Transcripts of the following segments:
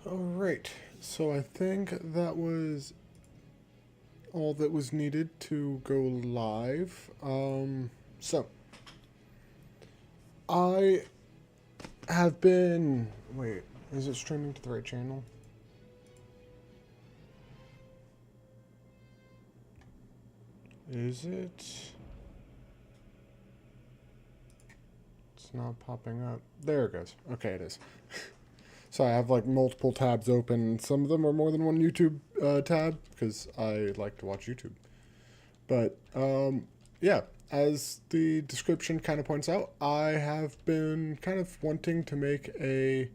Alright, so I think that was all that was needed to go live. So I have been. Wait, is it streaming to the right channel? Is it? It's not popping up. There it goes. Okay, it is. So I have like multiple tabs open. Some of them are more than one YouTube tab because I like to watch YouTube. But yeah, as the description kind of points out, I have been kind of wanting to make a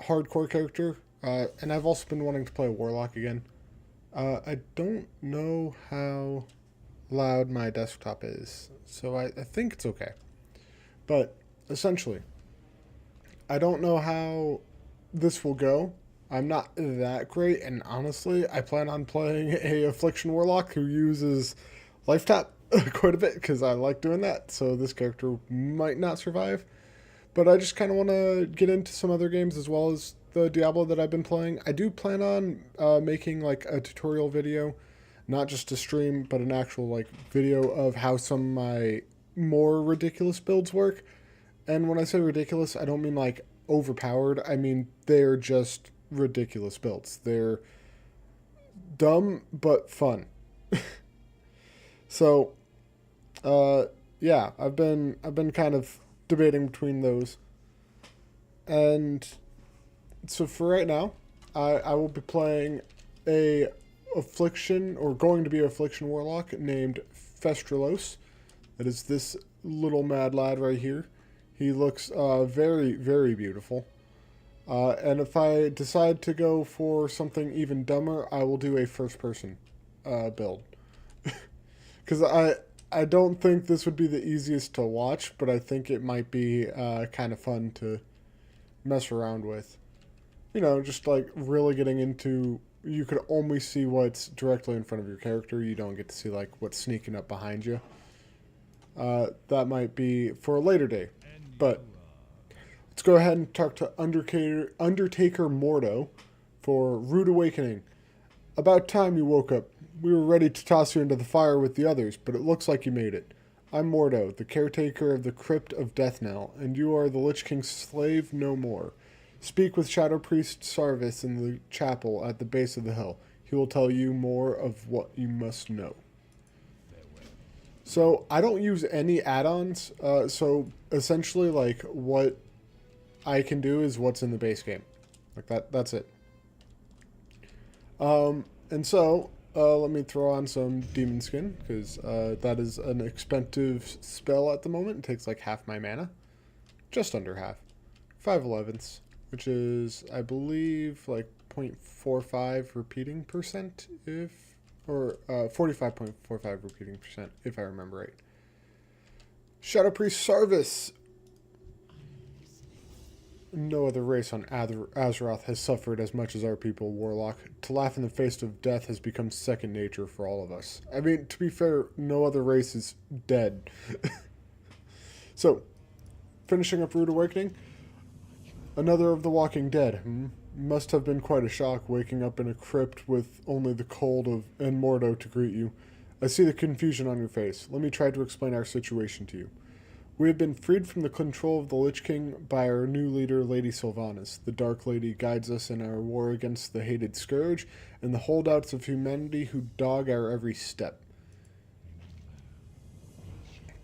hardcore character, and I've also been wanting to play a warlock again. I don't know how loud my desktop is, so I think it's okay. But essentially, I don't know how this will go. I'm not that great, and honestly, I plan on playing a Affliction Warlock who uses Life Tap quite a bit because I like doing that, so this character might not survive. But I just kind of want to get into some other games as well as the Diablo that I've been playing. I do plan on making like a tutorial video, not just a stream, but an actual like video of how some of my more ridiculous builds work. And when I say ridiculous, I don't mean like overpowered. I mean they're just ridiculous builds. They're dumb but fun. So, uh, yeah, I've been kind of debating between those. And so for right now, I will be playing a affliction or going to be an affliction warlock named Festrilose. That is this little mad lad right here. He looks very, very beautiful. And if I decide to go for something even dumber, I will do a first person build. Because I don't think this would be the easiest to watch, but I think it might be kind of fun to mess around with. You know, just like really getting into. You could only see what's directly in front of your character. You don't get to see like what's sneaking up behind you. That might be for a later day. But let's go ahead and talk to Undertaker Mordo for Rude Awakening. About time you woke up. We were ready to toss you into the fire with the others, but it looks like you made it. I'm Mordo, the caretaker of the Crypt of Deathnell, and you are the Lich King's slave no more. Speak with Shadow Priest Sarvis in the chapel at the base of the hill. He will tell you more of what you must know. So I don't use any add-ons. So essentially, like what I can do is what's in the base game. Like that. That's it. And so let me throw on some demon skin because that is an expensive spell at the moment. It takes like half my mana, just under half, 5/11ths, which is I believe like 0.45 repeating percent if or 45.45 repeating percent if I remember right. Shadow Priest Sarvis. No other race on Azeroth has suffered as much as our people, Warlock. To laugh in the face of death has become second nature for all of us. I mean, to be fair, no other race is dead. So, finishing up Rude Awakening. Another of the Walking Dead. Must have been quite a shock waking up in a crypt with only the cold of and Mordo to greet you. I see the confusion on your face. Let me try to explain our situation to you. We have been freed from the control of the Lich King by our new leader, Lady Sylvanas. The Dark Lady guides us in our war against the hated Scourge and the holdouts of humanity who dog our every step.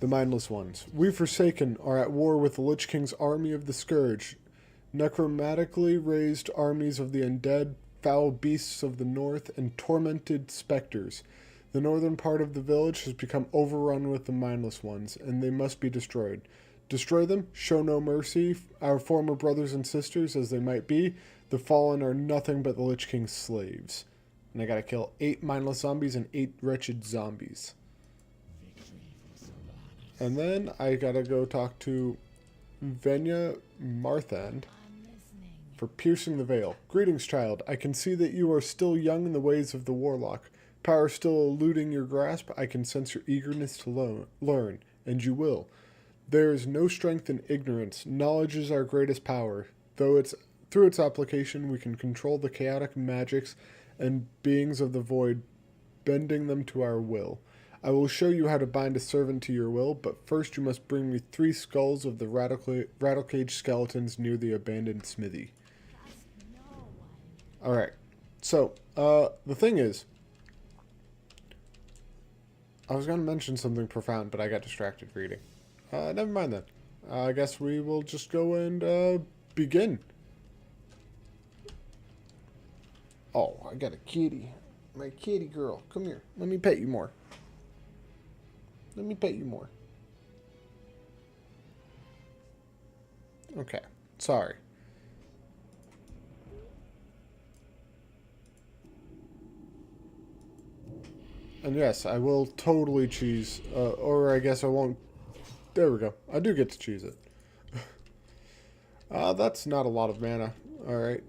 The Mindless Ones. We Forsaken are at war with the Lich King's army of the Scourge, necromatically raised armies of the undead, foul beasts of the north, and tormented specters. The northern part of the village has become overrun with the Mindless Ones, and they must be destroyed. Destroy them, show no mercy, our former brothers and sisters as they might be. The fallen are nothing but the Lich King's slaves. And I gotta kill 8 mindless zombies and 8 wretched zombies. And then I gotta go talk to Venya Marthand for piercing the veil. Greetings, child. I can see that you are still young in the ways of the Warlock. Power still eluding your grasp, I can sense your eagerness to learn, and you will. There is no strength in ignorance. Knowledge is our greatest power. Through its application, we can control the chaotic magics and beings of the void, bending them to our will. I will show you how to bind a servant to your will, but first you must bring me 3 skulls of the Rattlecage skeletons near the abandoned smithy. Alright, so, the thing is, I was going to mention something profound, but I got distracted reading. Never mind then. I guess we will just go and, begin. Oh, I got a kitty. My kitty girl. Come here. Let me pet you more. Let me pet you more. Okay. Sorry. And yes, I will totally cheese. Or I guess I won't. There we go. I do get to cheese it. That's not a lot of mana. Alright.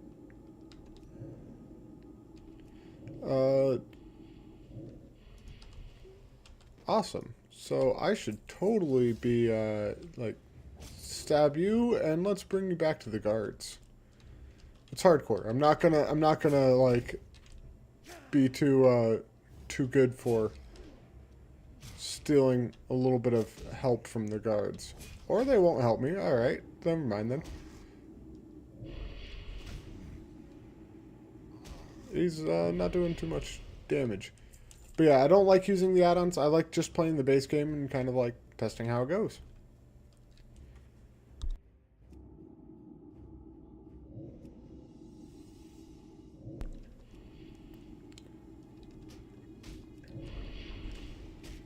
Awesome. So I should totally be, like, stab you, and let's bring you back to the guards. It's hardcore. I'm not gonna, like, be too good for stealing a little bit of help from the guards. Or they won't help me. Alright, never mind then. He's not doing too much damage. But yeah, I don't like using the add-ons. I like just playing the base game and kind of like testing how it goes.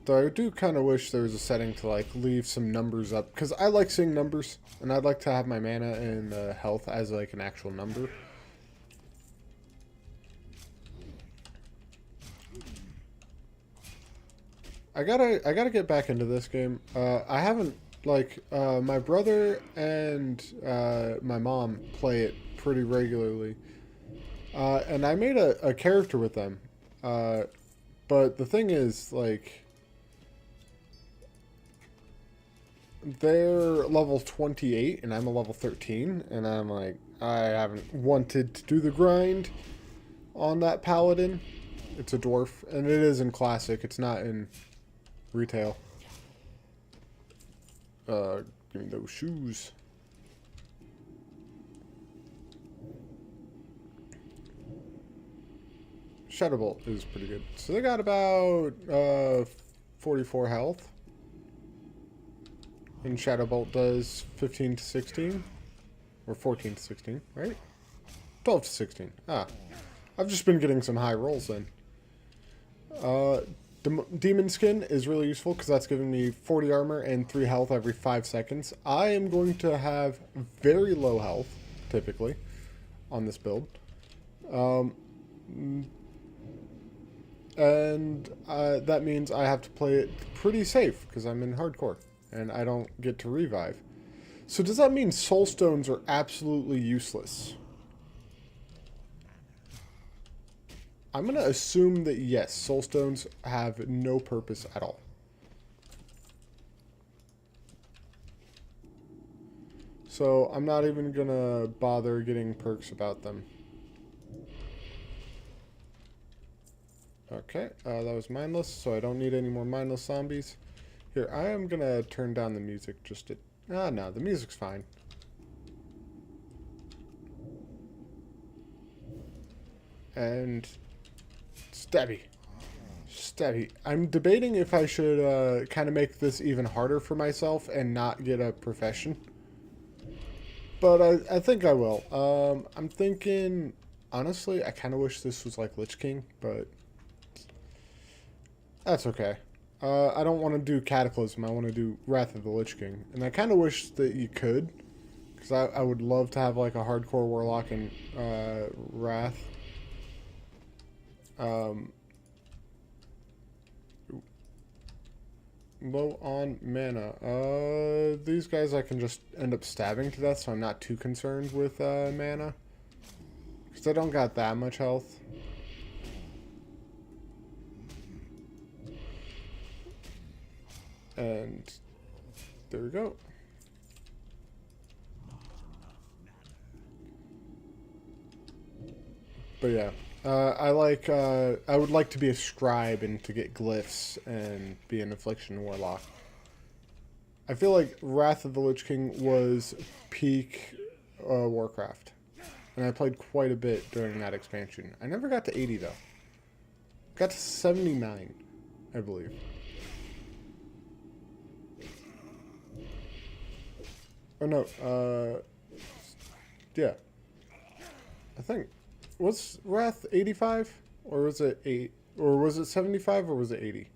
Though I do kind of wish there was a setting to like leave some numbers up, because I like seeing numbers, and I'd like to have my mana and health as like an actual number. I gotta get back into this game. I haven't, like, my brother and my mom play it pretty regularly, and I made a character with them, but the thing is, like, they're level 28 and I'm a level 13, and I'm like, I haven't wanted to do the grind on that paladin. It's a dwarf, and it is in classic, it's not in retail. Give me those shoes. Shadow Bolt is pretty good. So they got about 44 health. And Shadow Bolt does 15 to 16. Or 14 to 16, right? 12 to 16. Ah. I've just been getting some high rolls then. Demon Skin is really useful because that's giving me 40 armor and 3 health every 5 seconds. I am going to have very low health, typically, on this build. And that means I have to play it pretty safe because I'm in hardcore and I don't get to revive. So does that mean soul stones are absolutely useless? I'm going to assume that yes, soul stones have no purpose at all. So I'm not even going to bother getting perks about them. Okay, that was mindless, so I don't need any more mindless zombies. Here, I am going to turn down the music just to... Ah, no, the music's fine. And... Stabby. Stabby. I'm debating if I should kind of make this even harder for myself and not get a profession. But I think I will. I'm thinking... Honestly, I kind of wish this was like Lich King, but... That's okay. I don't want to do Cataclysm. I want to do Wrath of the Lich King. And I kind of wish that you could. Because I would love to have like a hardcore Warlock and Wrath. Low on mana. These guys I can just end up stabbing to death, so I'm not too concerned with mana. Because I don't got that much health. And there we go. But yeah, I would like to be a scribe and to get glyphs and be an affliction warlock. I feel like Wrath of the Lich King was peak Warcraft, and I played quite a bit during that expansion. I never got to 80 though. Got to 79, I believe. Oh no, yeah. I think, was Wrath 85? Or was it 8? Or was it 75 or was it 80?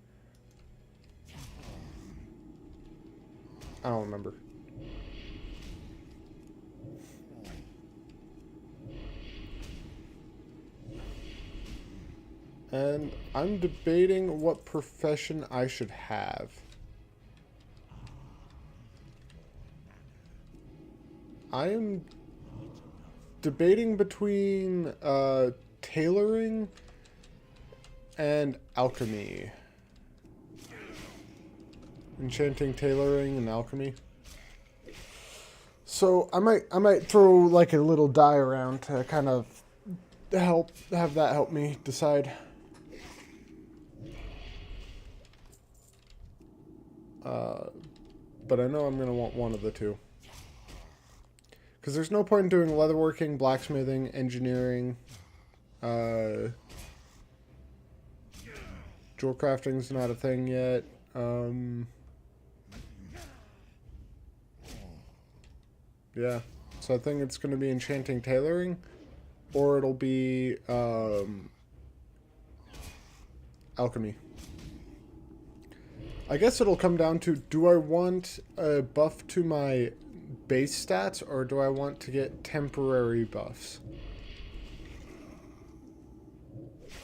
I don't remember. And I'm debating what profession I should have. I am debating between tailoring and alchemy. Enchanting, tailoring, and alchemy. So I might throw like a little die around to kind of have that help me decide. But I know I'm gonna want one of the two. Because there's no point in doing leatherworking, blacksmithing, engineering. Jewel crafting's not a thing yet. Yeah. So I think it's going to be enchanting, tailoring, or it'll be alchemy. I guess it'll come down to, do I want a buff to my base stats, or do I want to get temporary buffs?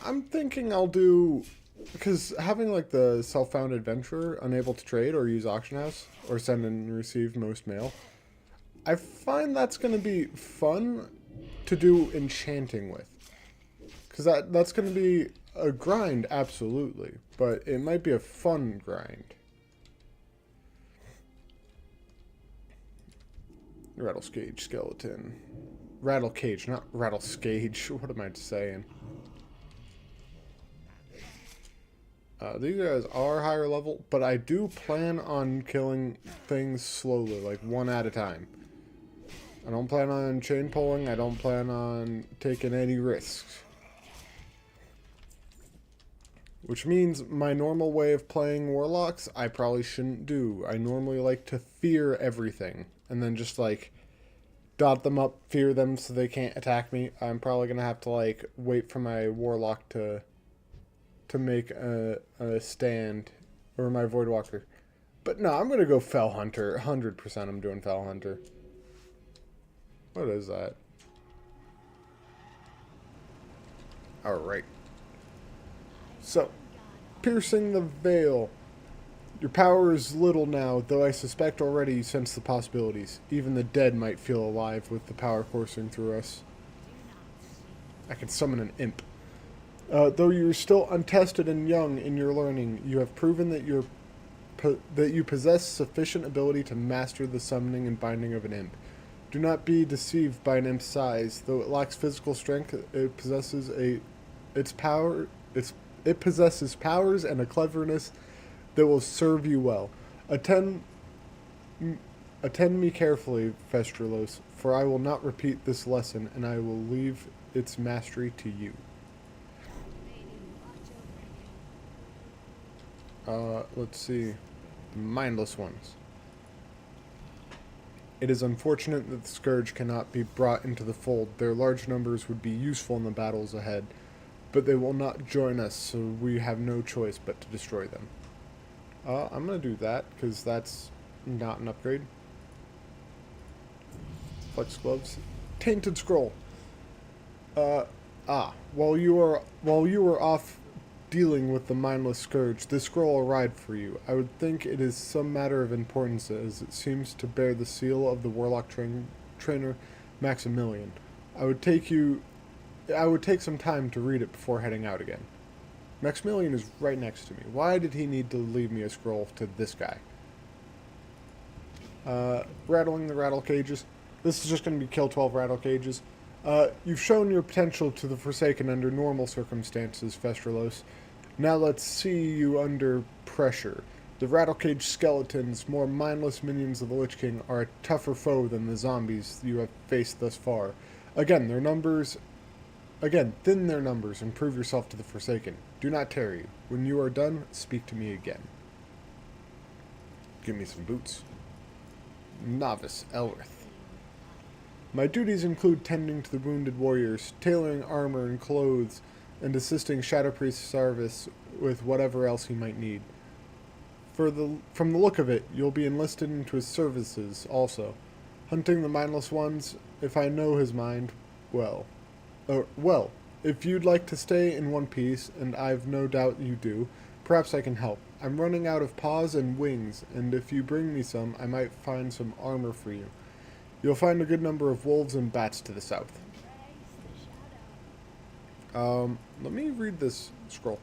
I'm thinking I'll do, because having like the self-found adventurer, unable to trade or use auction house, or send and receive most mail, I find that's going to be fun to do enchanting with. Because that's going to be a grind, absolutely, but it might be a fun grind. Rattlescage skeleton. Rattlecage, not rattlescage. What am I saying? These guys are higher level, but I do plan on killing things slowly, like one at a time. I don't plan on chain pulling. I don't plan on taking any risks. Which means my normal way of playing warlocks, I probably shouldn't do. I normally like to fear everything, and then just like dot them up, fear them so they can't attack me. I'm probably gonna have to like wait for my warlock to make a stand, or my voidwalker. But no, I'm gonna go Fell Hunter. 100% I'm doing Fell Hunter. What is that? Alright. So, piercing the veil. Your power is little now, though I suspect already you sense the possibilities. Even the dead might feel alive with the power coursing through us. I can summon an imp. Though you're still untested and young in your learning, you have proven that you possess sufficient ability to master the summoning and binding of an imp. Do not be deceived by an imp's size. Though it lacks physical strength, it possesses powers and a cleverness that will serve you well. Attend me carefully, Festrilose, for I will not repeat this lesson, and I will leave its mastery to you. Let's see. The mindless ones. It is unfortunate that the Scourge cannot be brought into the fold. Their large numbers would be useful in the battles ahead, but they will not join us, so we have no choice but to destroy them. I'm gonna do that, because that's not an upgrade. Flex gloves. Tainted scroll. While you were off dealing with the mindless Scourge, this scroll arrived for you. I would think it is some matter of importance, as it seems to bear the seal of the warlock trainer Maximilian. I would take some time to read it before heading out again. Maximilian is right next to me. Why did he need to leave me a scroll to this guy? Rattling the rattle cages. This is just going to be kill 12 rattle cages. You've shown your potential to the Forsaken under normal circumstances, Festrilose. Now let's see you under pressure. The Rattlecage skeletons, more mindless minions of the Lich King, are a tougher foe than the zombies you have faced thus far. Again, thin their numbers and prove yourself to the Forsaken. Do not tarry. When you are done, speak to me again. Give me some boots. Novice Elrith. My duties include tending to the wounded warriors, tailoring armor and clothes, and assisting Shadow Priest Sarvis with whatever else he might need. From the look of it, you'll be enlisted into his services also. Hunting the mindless ones, if I know his mind, well, if you'd like to stay in one piece, and I've no doubt you do, perhaps I can help. I'm running out of paws and wings, and if you bring me some, I might find some armor for you. You'll find a good number of wolves and bats to the south. Let me read this scroll.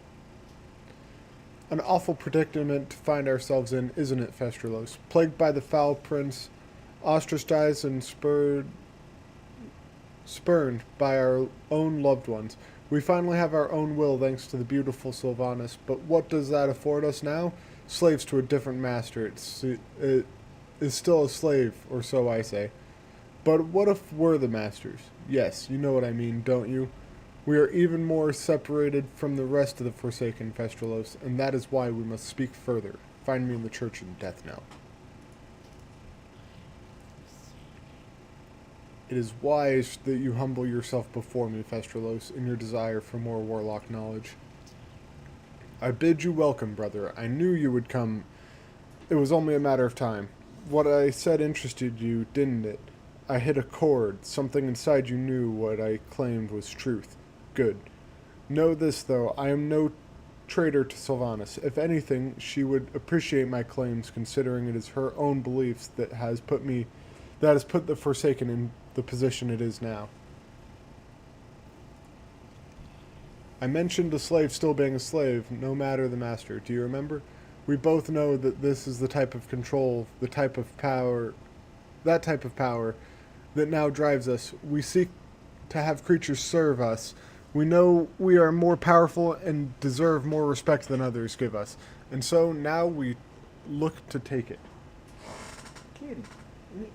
An awful predicament to find ourselves in, isn't it, Festrilose? Plagued by the foul prince, ostracized and spurned by our own loved ones. We finally have our own will thanks to the beautiful Sylvanas, but what does that afford us now? Slaves to a different master. It is still a slave, or so I say. But what if we're the masters? Yes, you know what I mean, don't you? We are even more separated from the rest of the Forsaken, Festrilose, and that is why we must speak further. Find me in the church in Deathnell. It is wise that you humble yourself before me, Festrilose, in your desire for more warlock knowledge. I bid you welcome, brother. I knew you would come. It was only a matter of time. What I said interested you, didn't it? I hit a chord. Something inside you knew what I claimed was truth. Good. Know this, though. I am no traitor to Sylvanas. If anything, she would appreciate my claims, considering it is her own beliefs that has put the Forsaken in the position it is now. I mentioned a slave still being a slave, no matter the master. Do you remember? We both know that this is the type of control, that type of power that now drives us. We seek to have creatures serve us. We know we are more powerful and deserve more respect than others give us. And so now we look to take it.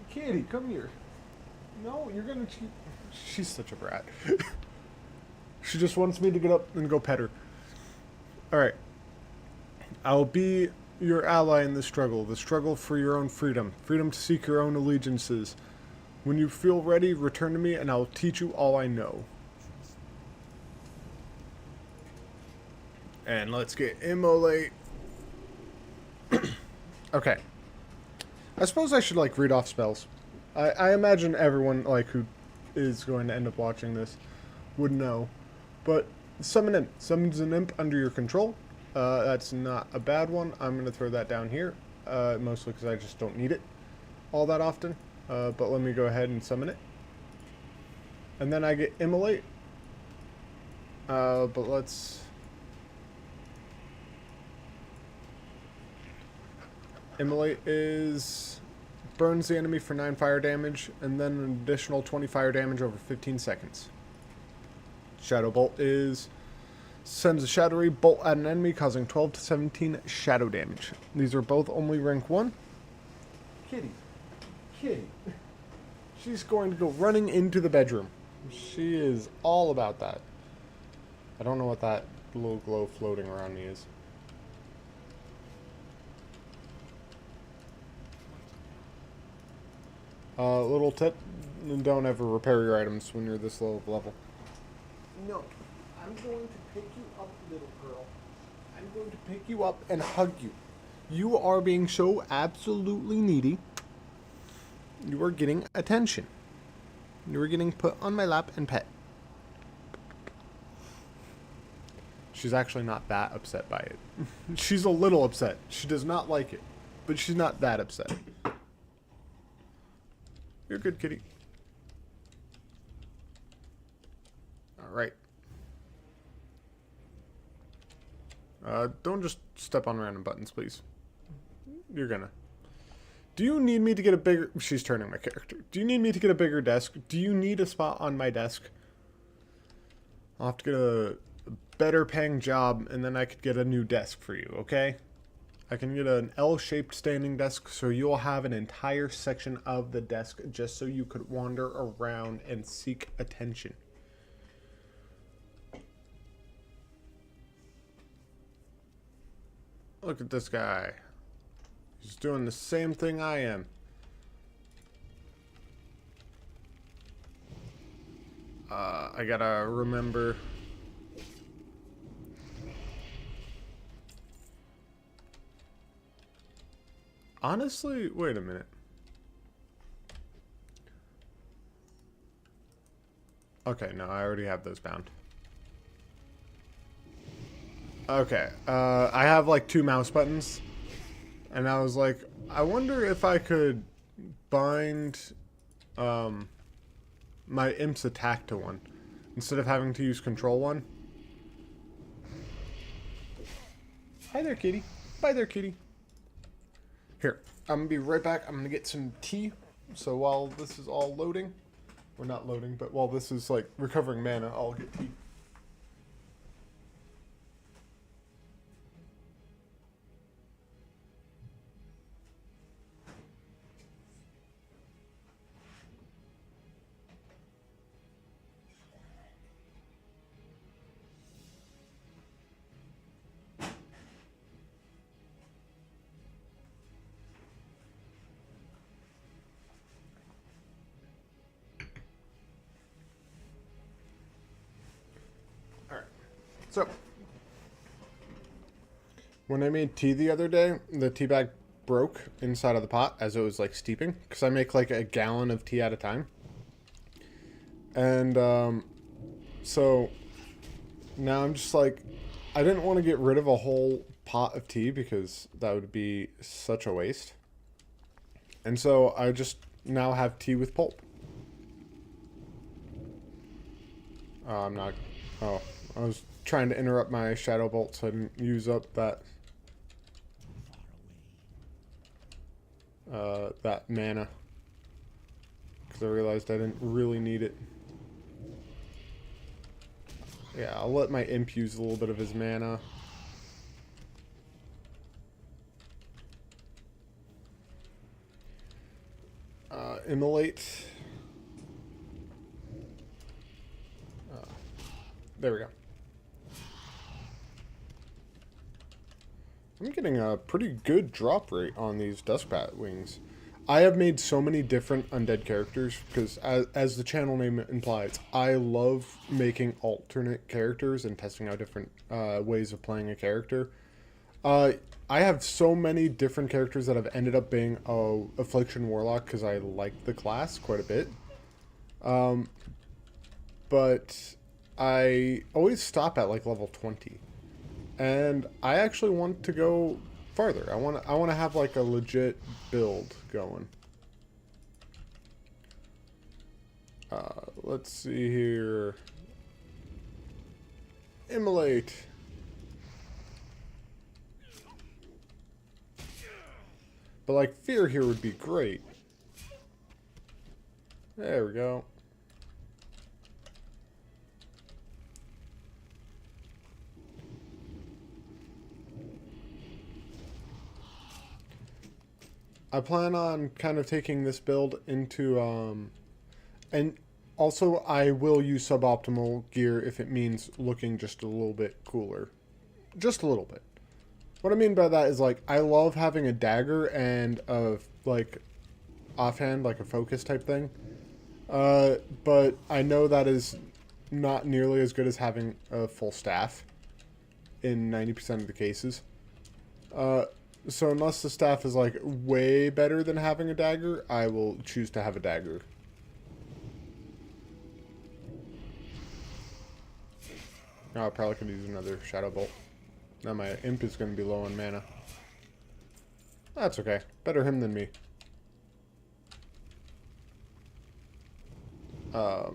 Kitty, come here. No, you're gonna cheat. She's such a brat. She just wants me to get up and go pet her. Alright. I'll be your ally in the struggle for your own freedom. Freedom to seek your own allegiances. When you feel ready, return to me and I'll teach you all I know. And let's get immolate. Okay. I suppose I should, like, read off spells. I imagine everyone, like, who is going to end up watching this would know. But summon imp. Summons an imp under your control. That's not a bad one. I'm going to throw that down here. Mostly because I just don't need it all that often. But let me go ahead and summon it. And then I get immolate. But let's... Immolate is... burns the enemy for 9 fire damage, and then an additional 20 fire damage over 15 seconds. Shadow Bolt is... sends a shadowy bolt at an enemy, causing 12 to 17 shadow damage. These are both only rank 1. Kitty. She's going to go running into the bedroom. She is all about that. I don't know what that little glow floating around me is. Little tip, don't ever repair your items when you're this low of level. No, I'm going to pick you up, little girl. I'm going to pick you up and hug you. You are being so absolutely needy. You are getting attention. You are getting put on my lap and pet. She's actually not that upset by it. She's a little upset. She does not like it, but she's not that upset. You're good, kitty. Alright. Don't just step on random buttons, please. You're gonna. Do you need me to get a bigger... She's turning my character. Do you need me to get a bigger desk? Do you need a spot on my desk? I'll have to get a better paying job, and then I could get a new desk for you, okay? I can get an L-shaped standing desk, so you'll have an entire section of the desk just so you could wander around and seek attention. Look at this guy. He's doing the same thing I am. I gotta remember. Honestly, wait a minute. Okay, no, I already have those bound. Okay, I have like 2 mouse buttons. And I was like, I wonder if I could bind my imp's attack to one instead of having to use control one. Hi there, kitty. Bye there, kitty. Here, I'm gonna be right back. I'm gonna get some tea. So while this is all loading, or not loading, but while this is like recovering mana, I'll get tea. So, when I made tea the other day, the tea bag broke inside of the pot as it was like steeping, because I make like a gallon of tea at a time. And so now I'm just like, I didn't want to get rid of a whole pot of tea because that would be such a waste. And so I just now have tea with pulp. I'm not... Oh, I was trying to interrupt my shadow bolt so I didn't use up that that mana, because I realized I didn't really need it. Yeah, I'll let my imp use a little bit of his mana. Immolate. There we go. I'm getting a pretty good drop rate on these Duskbat wings. I have made so many different undead characters because, as the channel name implies, I love making alternate characters and testing out different ways of playing a character. I have so many different characters that have ended up being a Affliction Warlock because I like the class quite a bit. But I always stop at like level 20. And I actually want to go farther. I want to have like a legit build going. Let's see here. Immolate. But like fear here would be great. There we go. I plan on kind of taking this build into, and also I will use suboptimal gear if it means looking just a little bit cooler. Just a little bit. What I mean by that is, like, I love having a dagger and a, like, offhand, like a focus type thing. But I know that is not nearly as good as having a full staff in 90% of the cases. So unless the staff is like way better than having a dagger, I will choose to have a dagger. Oh, I probably could use another Shadow Bolt. Now my imp is going to be low on mana. That's okay. Better him than me. There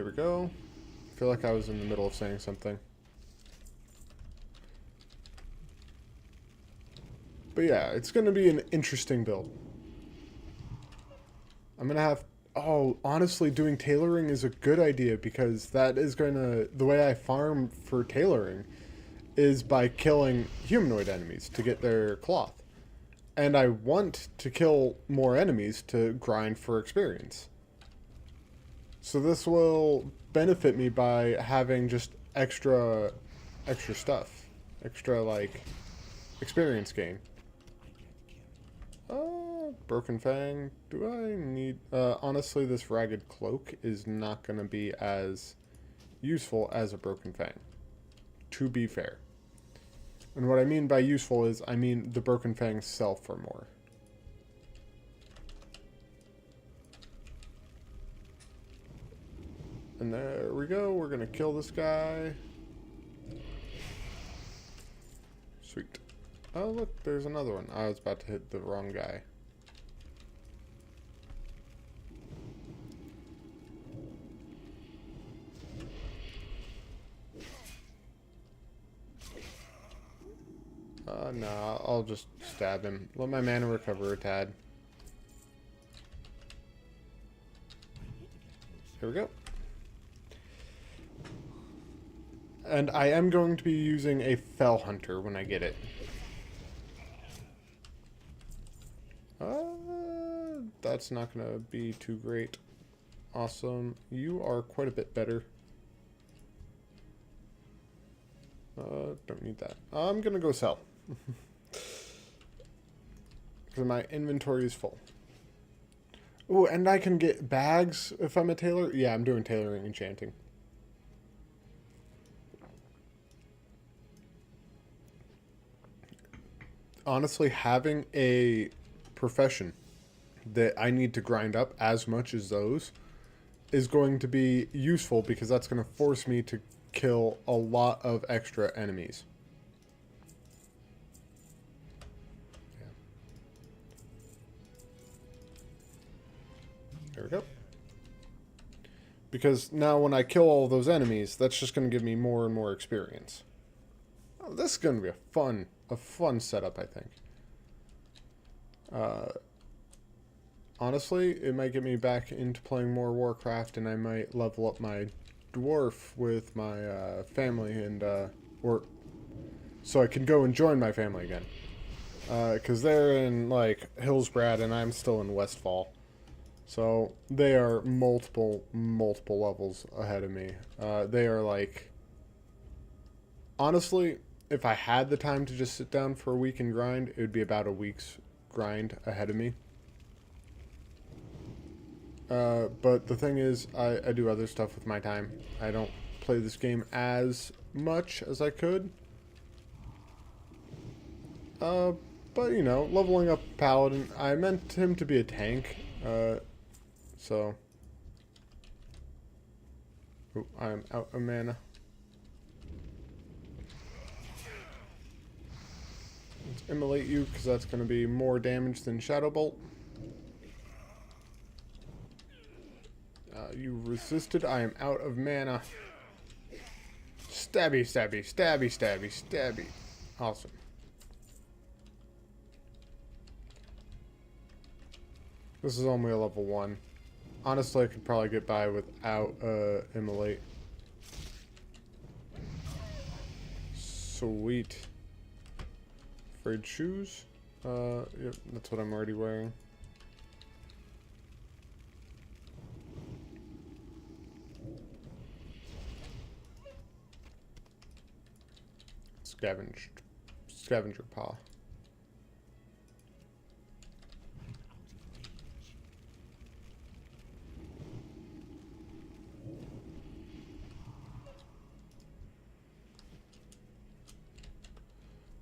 we go. I feel like I was in the middle of saying something. But yeah, it's going to be an interesting build. I'm going to have... Oh, honestly, doing tailoring is a good idea because that is going to... The way I farm for tailoring is by killing humanoid enemies to get their cloth. And I want to kill more enemies to grind for experience. So this will benefit me by having just extra stuff. Extra, like, experience gain. Broken Fang. Do I need... honestly, this Ragged Cloak is not going to be as useful as a Broken Fang. To be fair. And what I mean by useful is, I mean the Broken Fangs sell for more. And there we go. We're going to kill this guy. Sweet. Oh, look, there's another one. I was about to hit the wrong guy. No, I'll just stab him. Let my mana recover a tad. Here we go. And I am going to be using a Fell Hunter when I get it. That's not going to be too great. Awesome. You are quite a bit better. Don't need that. I'm going to go sell. Because my inventory is full. Oh, and I can get bags if I'm a tailor. Yeah, I'm doing tailoring enchanting. Honestly, having a profession that I need to grind up as much as those is going to be useful because that's going to force me to kill a lot of extra enemies. Yeah. There we go. Because now when I kill all those enemies, that's just going to give me more and more experience. Oh, this is going to be a fun setup, I think. Honestly, it might get me back into playing more Warcraft, and I might level up my dwarf with my family, and or so I can go and join my family again. Because they're in like Hillsbrad, and I'm still in Westfall, so they are multiple levels ahead of me. They are like, honestly, if I had the time to just sit down for a week and grind, it would be about a week's grind ahead of me. But the thing is, I do other stuff with my time. I don't play this game as much as I could. But, you know, leveling up Paladin, I meant him to be a tank, so... Ooh, I'm out of mana. Let's immolate you, because that's going to be more damage than Shadow Bolt. You resisted. I am out of mana. Stabby, stabby, stabby, stabby, stabby. Awesome. This is only a level 1. Honestly, I could probably get by without immolate. Sweet. Frayed shoes. Yep, that's what I'm already wearing. Scavenger paw.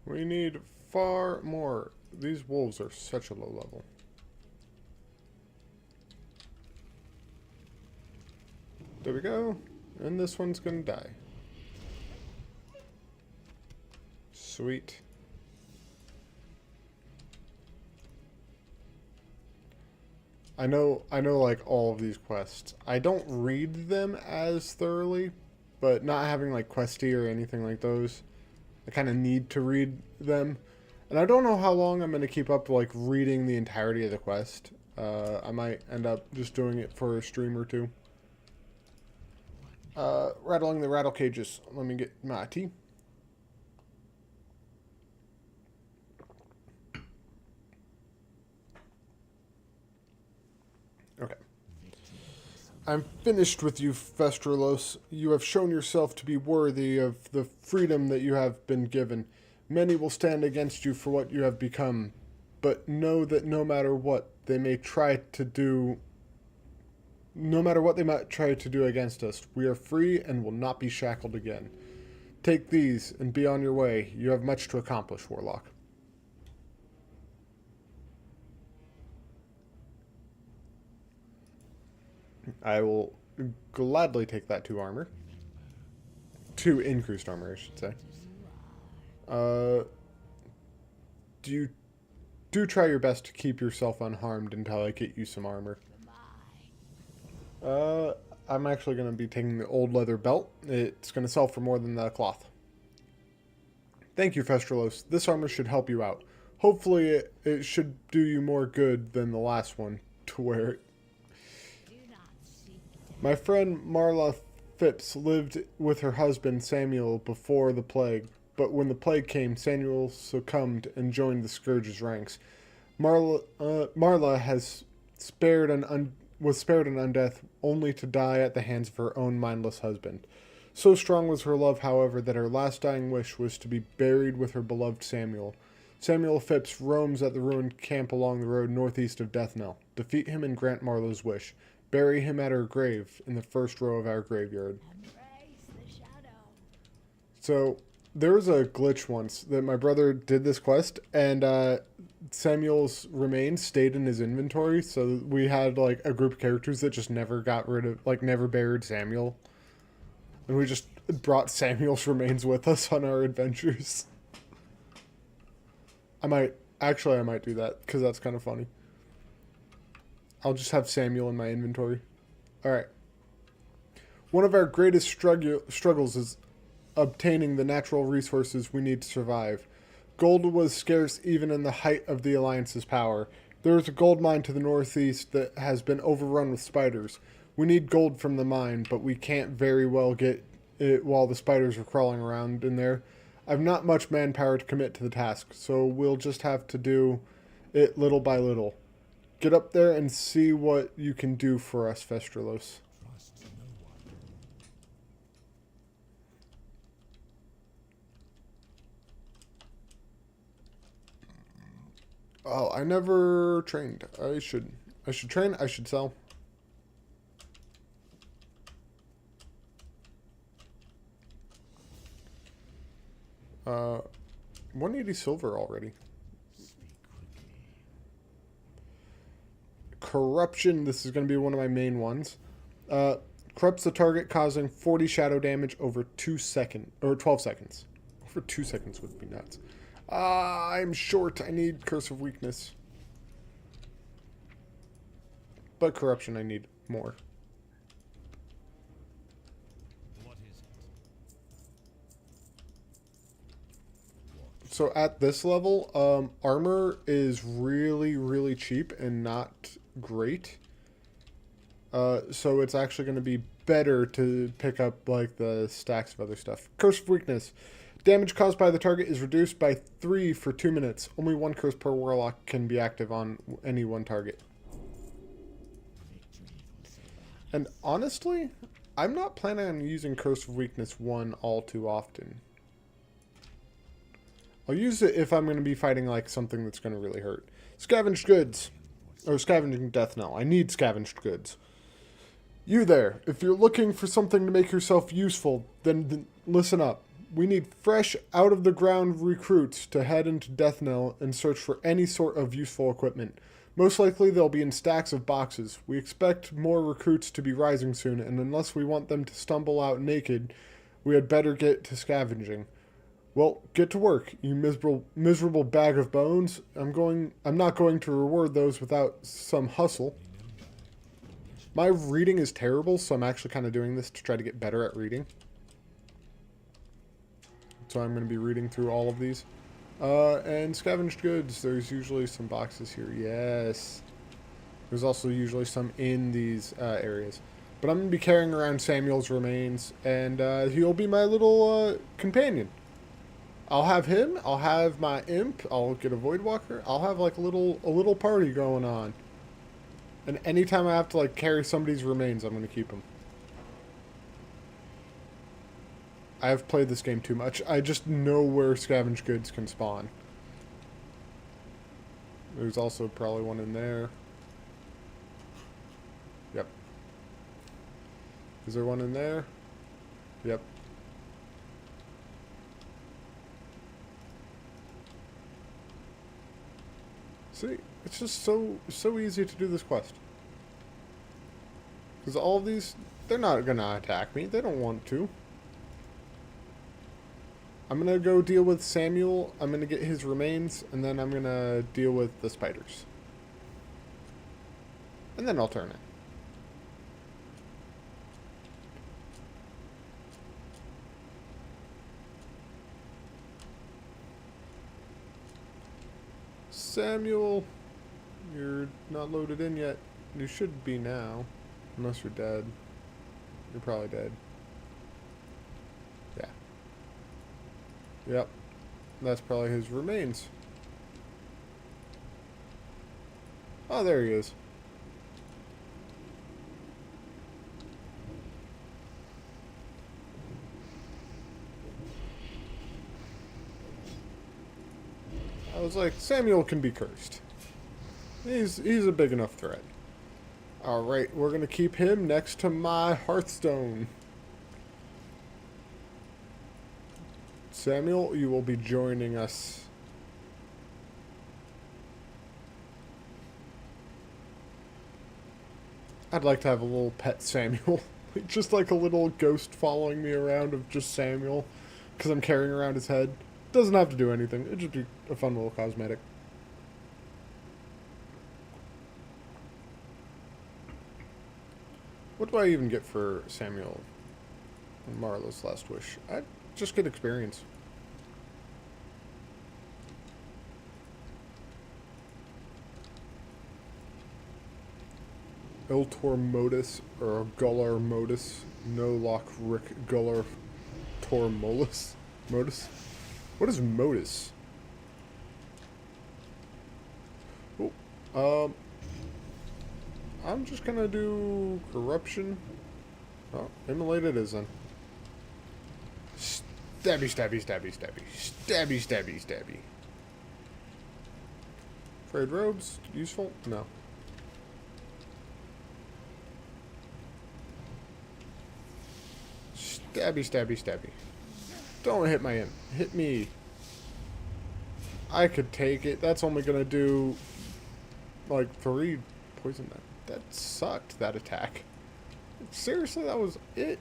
We need far more. These wolves are such a low level. There we go. And this one's gonna die. Sweet. I know like all of these quests. I don't read them as thoroughly, but not having like Questy or anything like those, I kind of need to read them. And I don't know how long I'm going to keep up, like, reading the entirety of the quest. I might end up just doing it for a stream or two. Rattling the rattle cages. Let me get my tea. Okay. I'm finished with you, Festrilose. You have shown yourself to be worthy of the freedom that you have been given. Many will stand against you for what you have become, but know that no matter what they might try to do against us, we are free and will not be shackled again. Take these and be on your way. You have much to accomplish, Warlock. I will gladly take that 2 armor. 2 increased armor, I should say. Do try your best to keep yourself unharmed until I get you some armor. I'm actually going to be taking the old leather belt. It's going to sell for more than the cloth. Thank you, Festrilose. This armor should help you out. Hopefully it should do you more good than the last one to wear it. My friend Marla Phipps lived with her husband Samuel before the plague, but when the plague came, Samuel succumbed and joined the Scourge's ranks. Marla was spared an undeath only to die at the hands of her own mindless husband. So strong was her love, however, that her last dying wish was to be buried with her beloved Samuel. Samuel Phipps roams at the ruined camp along the road northeast of Deathnell. Defeat him and grant Marla's wish. Bury him at her grave in the first row of our graveyard. So, there was a glitch once that my brother did this quest, and Samuel's remains stayed in his inventory, so we had, like, a group of characters that just never got rid of, like, never buried Samuel. And we just brought Samuel's remains with us on our adventures. I might do that, because that's kind of funny. I'll just have Samuel in my inventory. Alright. One of our greatest struggles is obtaining the natural resources we need to survive. Gold was scarce even in the height of the Alliance's power. There is a gold mine to the northeast that has been overrun with spiders. We need gold from the mine, but we can't very well get it while the spiders are crawling around in there. I've not much manpower to commit to the task, so we'll just have to do it little by little. Get up there and see what you can do for us, Festrilose. Oh, I never trained. I should train, I should sell. 180 silver already. Corruption, this is going to be one of my main ones. Corrupts the target, causing 40 shadow damage over 12 seconds. Over 2 seconds would be nuts. I'm short. I need Curse of Weakness. But Corruption, I need more. So at this level, armor is really, really cheap and not great. So it's actually going to be better to pick up like the stacks of other stuff. Curse of Weakness. Damage caused by the target is reduced by 3 for 2 minutes. Only 1 curse per warlock can be active on any one target. And honestly, I'm not planning on using Curse of Weakness 1 all too often. I'll use it if I'm going to be fighting like something that's going to really hurt. Scavenged goods. Or scavenging death knell. I need scavenged goods. You there, if you're looking for something to make yourself useful, then listen up. We need fresh, out-of-the-ground recruits to head into Deathnell and search for any sort of useful equipment. Most likely they'll be in stacks of boxes. We expect more recruits to be rising soon, and unless we want them to stumble out naked, we had better get to scavenging. Well, get to work, you miserable bag of bones. I'm not going to reward those without some hustle. My reading is terrible, so I'm actually kind of doing this to try to get better at reading. So I'm going to be reading through all of these. And scavenged goods. There's usually some boxes here. Yes. There's also usually some in these areas. But I'm going to be carrying around Samuel's remains, and he'll be my little companion. I'll have him. I'll have my imp. I'll get a void walker. I'll have like a little party going on. And anytime I have to like carry somebody's remains, I'm going to keep them. I have played this game too much. I just know where scavenged goods can spawn. There's also probably one in there. Yep. Is there one in there? Yep. See, it's just so easy to do this quest. Because all of these, they're not gonna attack me. They don't want to. I'm gonna go deal with Samuel. I'm gonna get his remains, and then I'm gonna deal with the spiders. And then I'll turn it. Samuel, you're not loaded in yet. You should be now. Unless you're dead. You're probably dead. Yeah. Yep. That's probably his remains. Oh, there he is. I was like, Samuel can be cursed. He's a big enough threat. Alright, we're gonna keep him next to my Hearthstone. Samuel, you will be joining us. I'd like to have a little pet Samuel. Just like a little ghost following me around of just Samuel. Because I'm carrying around his head. Doesn't have to do anything. It'd just be a fun little cosmetic. What do I even get for Samuel and Marlo's Last Wish? I just get experience. Iltor Modus or Gullar Modus. No Lock Rick Gullar Tor Molus. Modus? What is Modus? Oh, I'm just gonna do corruption. Oh, immolate it is then. Stabby, stabby, stabby, stabby. Stabby, stabby, stabby. Frayed robes, useful? No. Stabby, stabby, stabby. Don't hit my imp. Hit me. I could take it. That's only gonna do like 3 poison. That sucked, that attack. Seriously, that was it?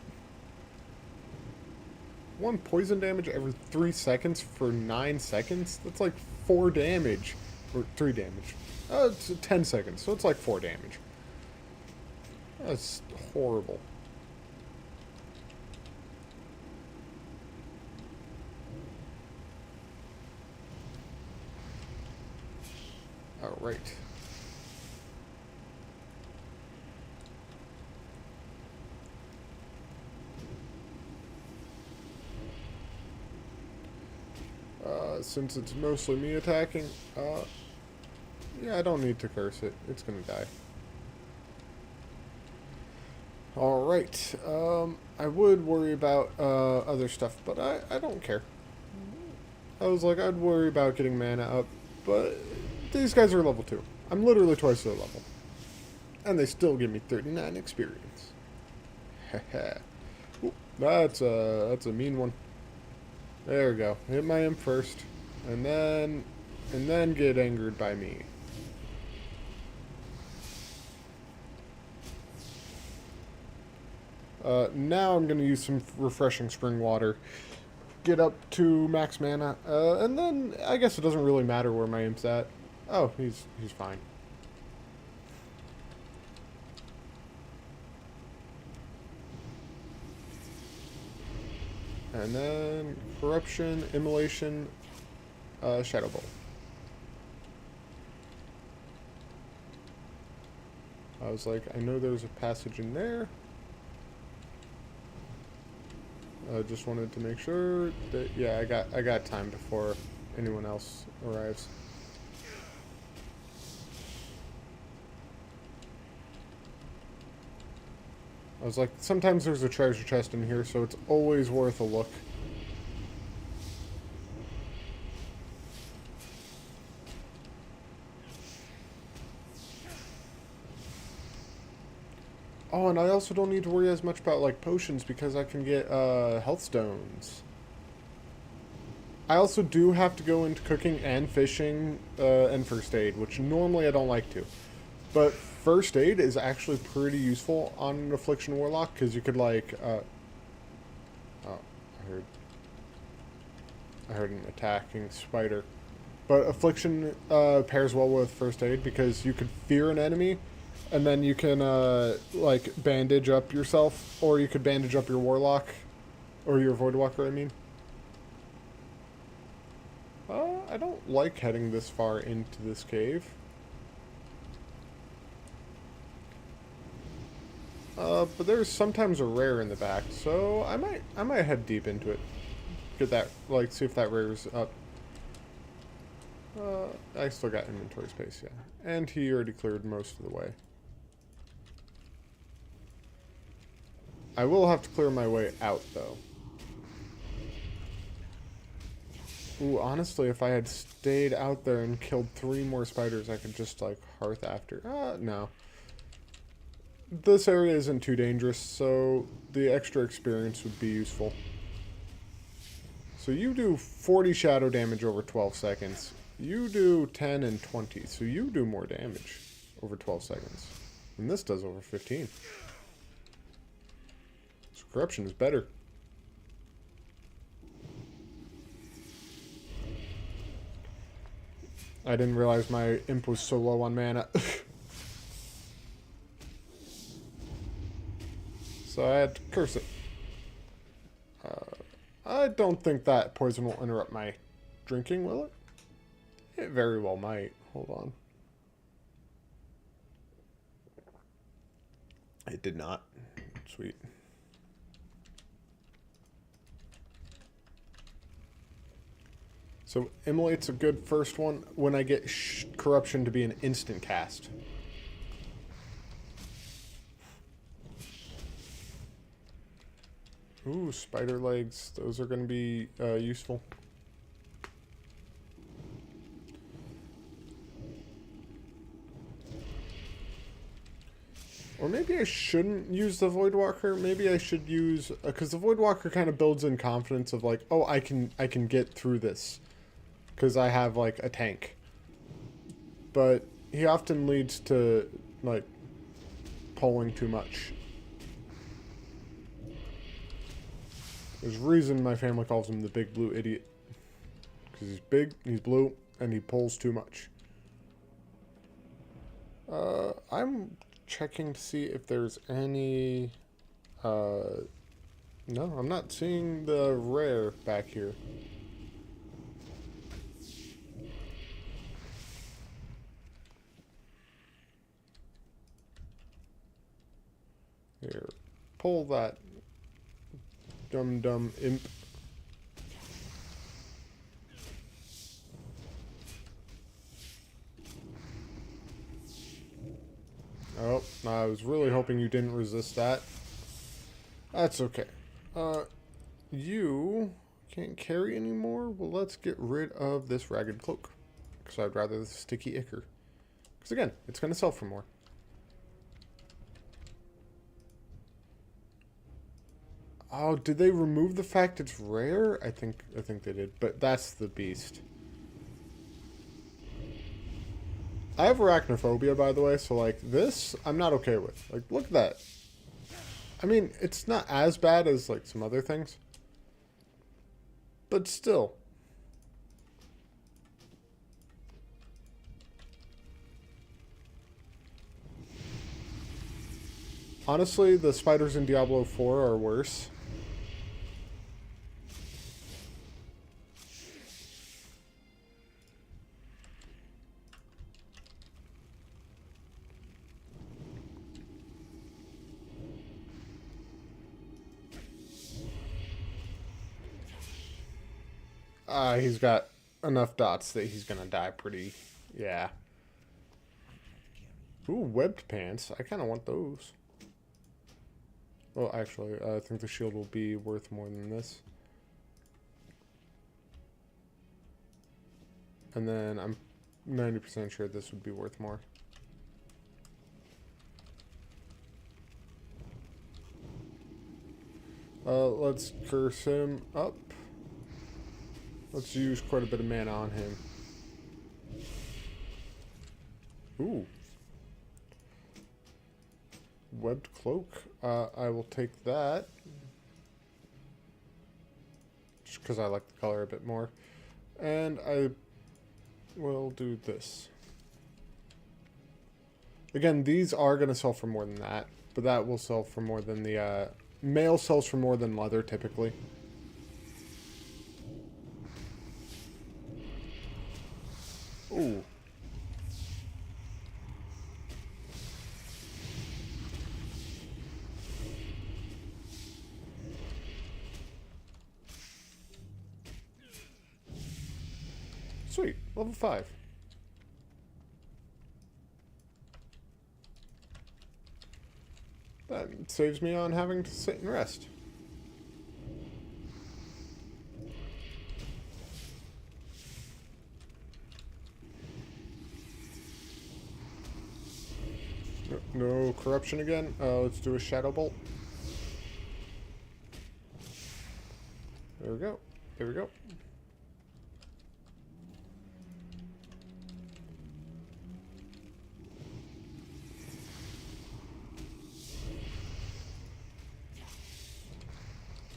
1 poison damage every 3 seconds for 9 seconds? That's like 4 damage. Or 3 damage. It's 10 seconds, so it's like 4 damage. That's horrible. Alright. Since it's mostly me attacking, yeah, I don't need to curse it. It's gonna die. Alright, I would worry about other stuff, but I don't care. I was like, I'd worry about getting mana up, but these guys are level 2. I'm literally twice their level. And they still give me 39 experience. Haha. That's a mean one. There we go. Hit my imp first. And then get angered by me. Now I'm gonna use some refreshing spring water. Get up to max mana. And then I guess it doesn't really matter where my imp's at. Oh, he's fine. And then corruption, immolation, Shadow Bolt. I was like, I know there's a passage in there. I just wanted to make sure that, yeah, I got time before anyone else arrives. I was like, sometimes there's a treasure chest in here, so it's always worth a look. Oh, and I also don't need to worry as much about, like, potions because I can get, health stones. I also do have to go into cooking and fishing, and first aid, which normally I don't like to. But first aid is actually pretty useful on an Affliction Warlock, because you could, like, oh, I heard an attacking spider. But Affliction, pairs well with first aid, because you could fear an enemy, and then you can, like, bandage up yourself, or you could bandage up your Warlock, or your Voidwalker, I mean. I don't like heading this far into this cave. But there's sometimes a rare in the back, so I might head deep into it. Get that, like, see if that rare's up. I still got inventory space, yeah. And he already cleared most of the way. I will have to clear my way out, though. Ooh, honestly, if I had stayed out there and killed 3 more spiders, I could just, like, hearth after. No. This area isn't too dangerous, so the extra experience would be useful. So you do 40 shadow damage over 12 seconds. You do 10 and 20, so you do more damage over 12 seconds. And this does over 15. So corruption is better. I didn't realize my imp was so low on mana. So I had to curse it. I don't think that poison will interrupt my drinking, will it? It very well might. Hold on. It did not. Sweet. So Immolate's a good first one when I get Corruption to be an instant cast. Ooh, spider legs. Those are going to be useful. Or maybe I shouldn't use the Voidwalker. Maybe I should use... because the Voidwalker kind of builds in confidence of like, oh, I can get through this. Because I have, like, a tank. But he often leads to, like, pulling too much. There's a reason my family calls him the big blue idiot. Because he's big, he's blue, and he pulls too much. I'm checking to see if there's any... no, I'm not seeing the rare back here. Here, pull that dumb imp. Oh, I was really hoping you didn't resist that. That's okay. You can't carry anymore? Well, let's get rid of this ragged cloak. Because I'd rather the sticky ichor. Because again, it's going to sell for more. Oh, did they remove the fact it's rare? I think they did, but that's the beast. I have arachnophobia, by the way, so like this, I'm not okay with. Like, look at that. I mean, it's not as bad as like some other things, but still. Honestly, the spiders in Diablo 4 are worse. He's got enough dots that he's gonna die pretty... Yeah. Ooh, webbed pants. I kind of want those. Well, actually, I think the shield will be worth more than this. And then I'm 90% sure this would be worth more. Let's curse him up. Let's use quite a bit of mana on him. Ooh. Webbed cloak. I will take that. Just because I like the color a bit more. And I will do this. Again, these are going to sell for more than that. But that will sell for more than the... Mail sells for more than leather, typically. Ooh. Sweet. Level 5. That saves me on having to sit and rest. No corruption again. Let's do a shadow bolt. There we go. There we go.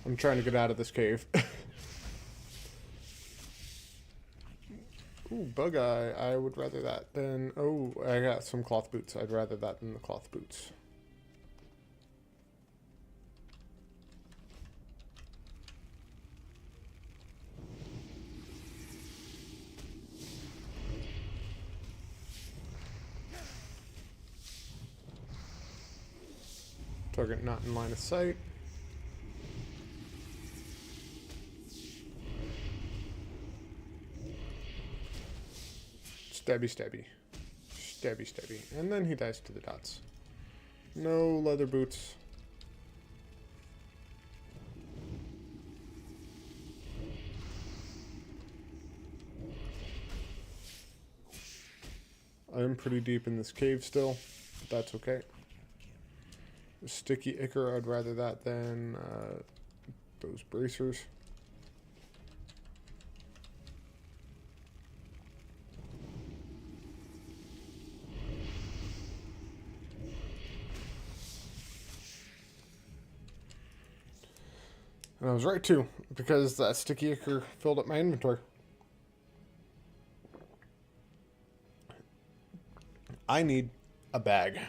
I'm trying to get out of this cave. Ooh, bug eye. I would rather that than... Oh, I got some cloth boots. I'd rather that than the cloth boots. Target not in line of sight. Stabby, stabby. Stabby, stabby. And then he dies to the dots. No leather boots. I'm pretty deep in this cave still, but that's okay. The sticky ichor, I'd rather that than those bracers. And I was right too, because that sticky ichor filled up my inventory. I need a bag.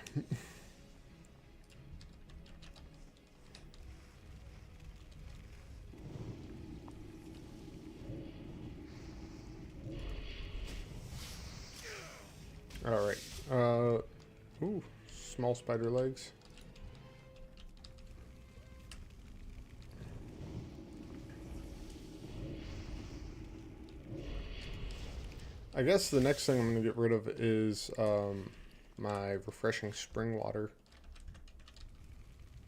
Alright. Ooh, small spider legs. I guess the next thing I'm going to get rid of is my refreshing spring water.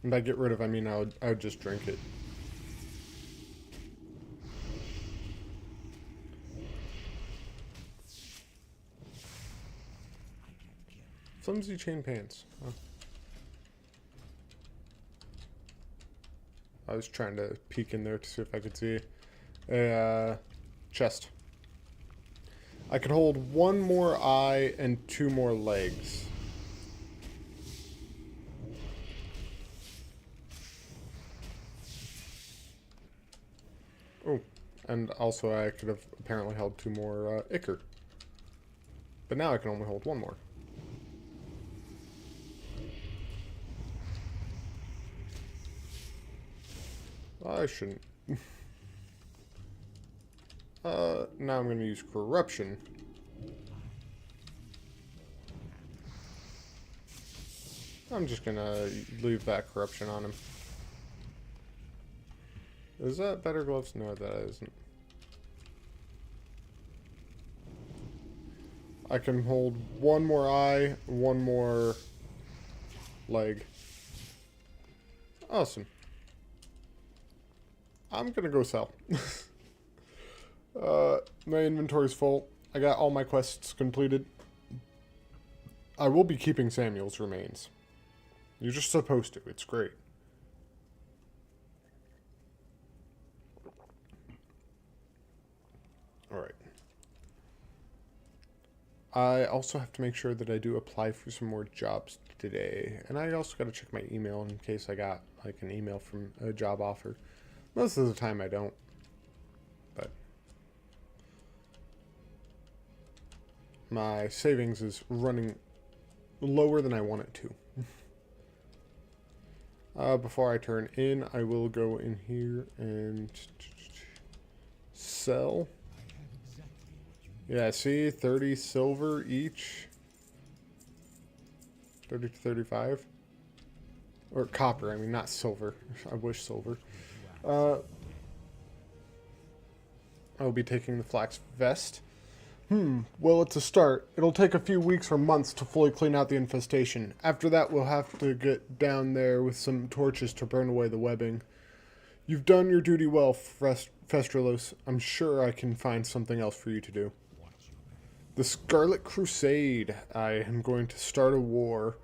And by get rid of, I mean I would just drink it. Flimsy chain pants. Huh. I was trying to peek in there to see if I could see a chest. I could hold one more eye and 2 more legs. Oh, and also I could have apparently held 2 more ichor. But now I can only hold 1 more. I shouldn't. Now I'm going to use corruption. I'm just going to leave that corruption on him. Is that better gloves? No, that isn't. I can hold one more eye, one more leg. Awesome. I'm gonna go sell. My inventory's full. I got all my quests completed. I will be keeping Samuel's remains. You're just supposed to. It's great. Alright. I also have to make sure that I do apply for some more jobs today. And I also got to check my email in case I got like an email from a job offer. Most of the time I don't. But my savings is running lower than I want it to. Before I turn in, I will go in here and sell. Yeah, see, 30 silver each. 30 to 35. Or copper, I mean, not silver. I wish silver. I will be taking the flax vest. Well, it's a start. It'll take a few weeks or months to fully clean out the infestation. After that, we'll have to get down there with some torches to burn away the webbing. You've done your duty well, Festrilose. I'm sure I can find something else for you to do. The Scarlet Crusade. I am going to start a war.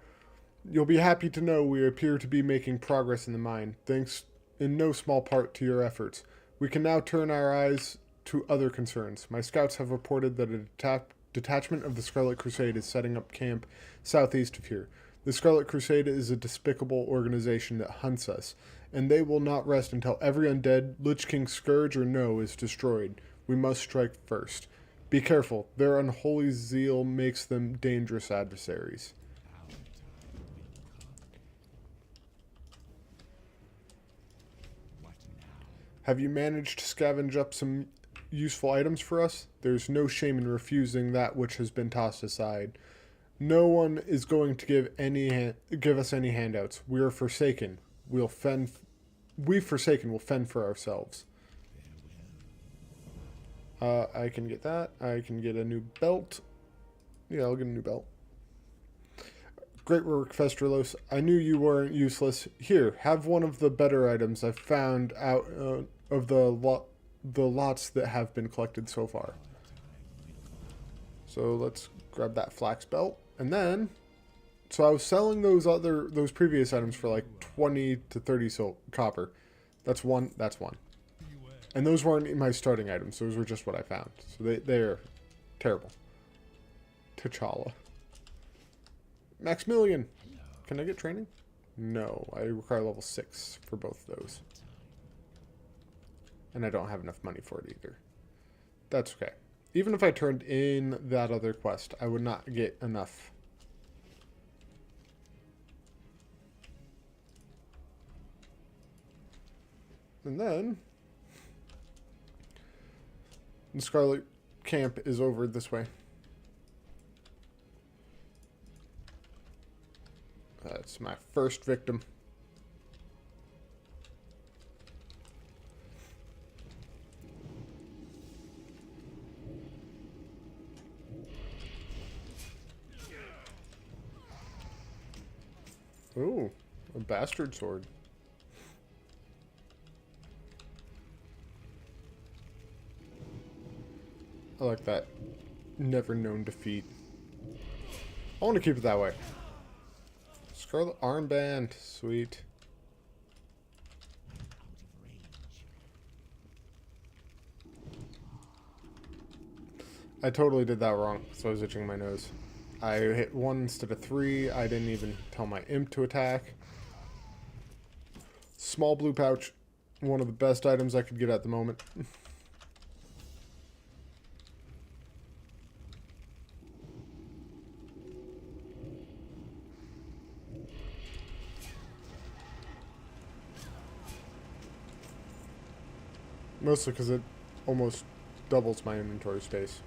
You'll be happy to know we appear to be making progress in the mine, thanks in no small part to your efforts. We can now turn our eyes to other concerns. My scouts have reported that a detachment of the Scarlet Crusade is setting up camp southeast of here. The Scarlet Crusade is a despicable organization that hunts us, and they will not rest until every undead, Lich King Scourge or no, is destroyed. We must strike first. Be careful. Their unholy zeal makes them dangerous adversaries. Have you managed to scavenge up some useful items for us? There's no shame in refusing that which has been tossed aside. No one is going to give us any handouts. We are forsaken. We forsaken will fend for ourselves. I can get that. I can get a new belt. Yeah, I'll get a new belt. Great work, Festrilose. I knew you weren't useless. Here, have one of the better items I've found out of the lots that have been collected so far. So let's grab that flax belt. And then, so I was selling those previous items for like 20 to 30 copper. That's one. And those weren't my starting items. Those were just what I found. So they're terrible. T'Challa. Maximilian. Can I get training? No. I require level 6 for both of those. And I don't have enough money for it either. That's okay. Even if I turned in that other quest, I would not get enough. And then the Scarlet Camp is over this way. That's my first victim. Ooh, a bastard sword. I like that. Never known defeat. I want to keep it that way. Scarlet armband. Sweet. I totally did that wrong, so I was itching my nose. I hit 1 instead of 3. I didn't even tell my imp to attack. Small blue pouch. One of the best items I could get at the moment. Mostly because it almost doubles my inventory space.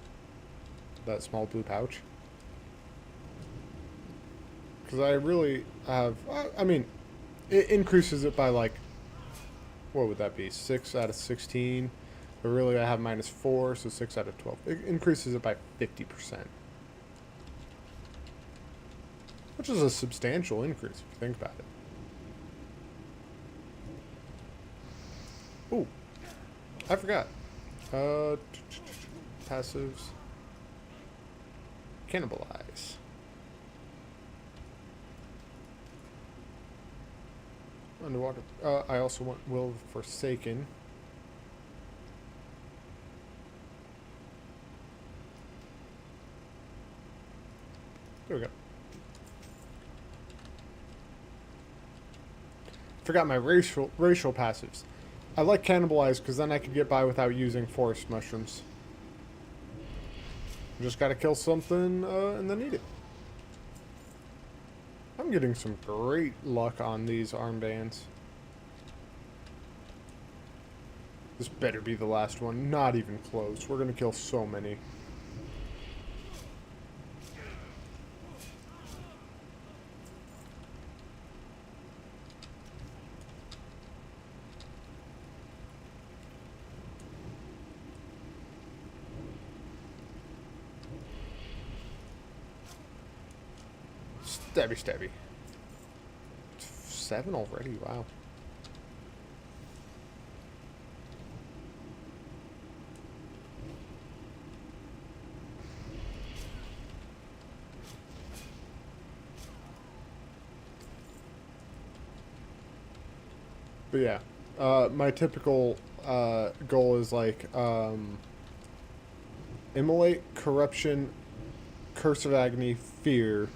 That small blue pouch. Because I really have... I mean, it increases it by like... What would that be? 6 out of 16. But really I have -4, so 6 out of 12. It increases it by 50%. which is a substantial increase if you think about it. Ooh, I forgot. Passives. Cannibalize. Underwater. I also want Will of Forsaken. There we go. Forgot my racial passives. I like Cannibalize because then I could get by without using forest mushrooms. Just gotta kill something and then eat it. I'm getting some great luck on these armbands. This better be the last one. Not even close. We're gonna kill so many. Stabby, stabby. 7 already, wow. But yeah, my typical goal is like Immolate, Corruption, Curse of Agony, Fear,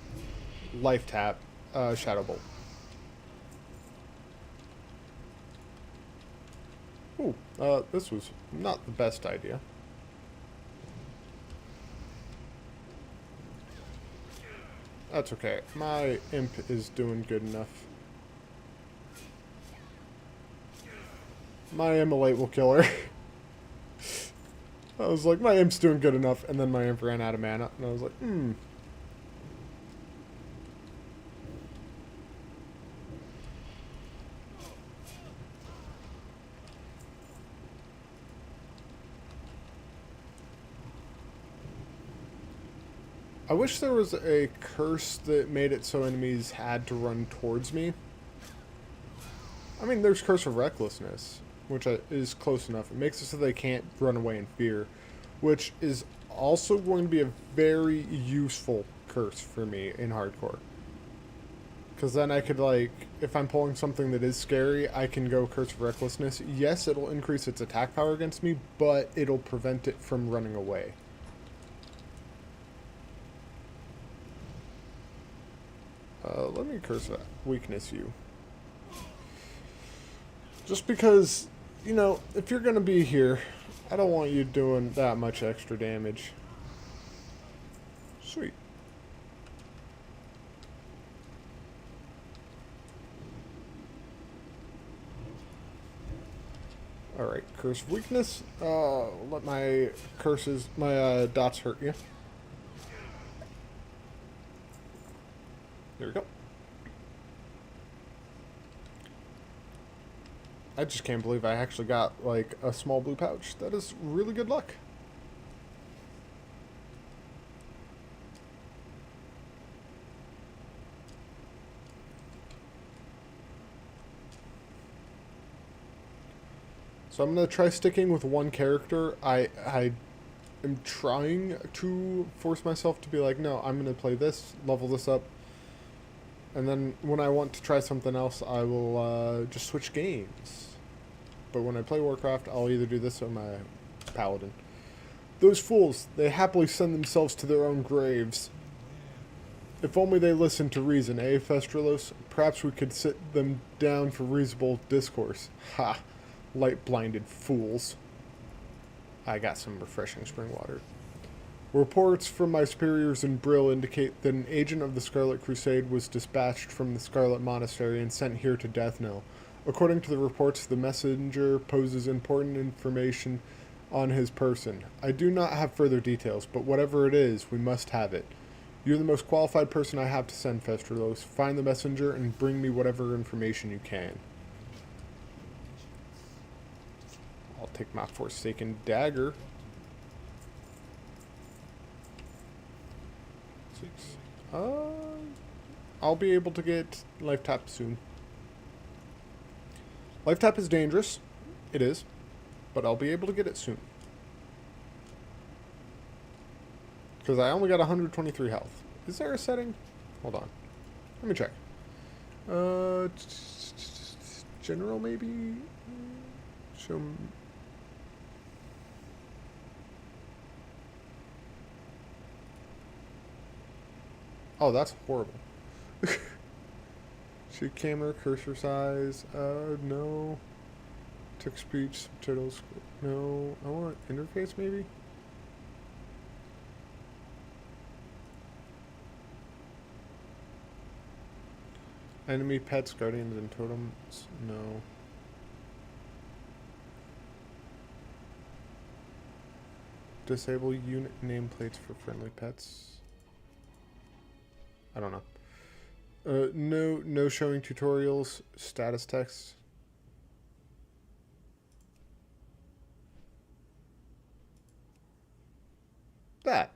Life Tap, Shadow Bolt. Ooh, this was not the best idea. That's okay. My imp is doing good enough. My Immolate will kill her. I was like, my imp's doing good enough, and then my imp ran out of mana, and I was like, I wish there was a curse that made it so enemies had to run towards me. I mean, there's Curse of Recklessness, which is close enough. It makes it so they can't run away in fear, which is also going to be a very useful curse for me in hardcore. Because then I could, like, if I'm pulling something that is scary, I can go Curse of Recklessness. Yes, it'll increase its attack power against me, but it'll prevent it from running away. Let me Curse of Weakness you. Just because, you know, if you're going to be here, I don't want you doing that much extra damage. Sweet. Alright, Curse of Weakness. Let my curses, my dots hurt you. There we go. I just can't believe I actually got, like, a small blue pouch. That is really good luck. So I'm going to try sticking with one character. I am trying to force myself to be like, no, I'm going to play this, level this up. And then when I want to try something else, I will just switch games. But when I play Warcraft, I'll either do this or my Paladin. Those fools, they happily send themselves to their own graves. If only they listened to reason, eh, Festrilose? Perhaps we could sit them down for reasonable discourse. Ha! Light-blinded fools. I got some refreshing spring water. Reports from my superiors in Brill indicate that an agent of the Scarlet Crusade was dispatched from the Scarlet Monastery and sent here to Deathnell. According to the reports, the messenger poses important information on his person. I do not have further details, but whatever it is, we must have it. You're the most qualified person I have to send, Festrilose. Find the messenger and bring me whatever information you can. I'll take my Forsaken Dagger. 6. I'll be able to get life tap soon. Life tap is dangerous. It is. But I'll be able to get it soon. Because I only got 123 health. Is there a setting? Hold on. Let me check. General maybe? Show... Oh, that's horrible. Shoot camera, cursor size. No. Text speech, subtitles. No. I want interface maybe? Enemy pets, guardians, and totems. No. Disable unit nameplates for friendly pets. I don't know. No showing tutorials, status text. That.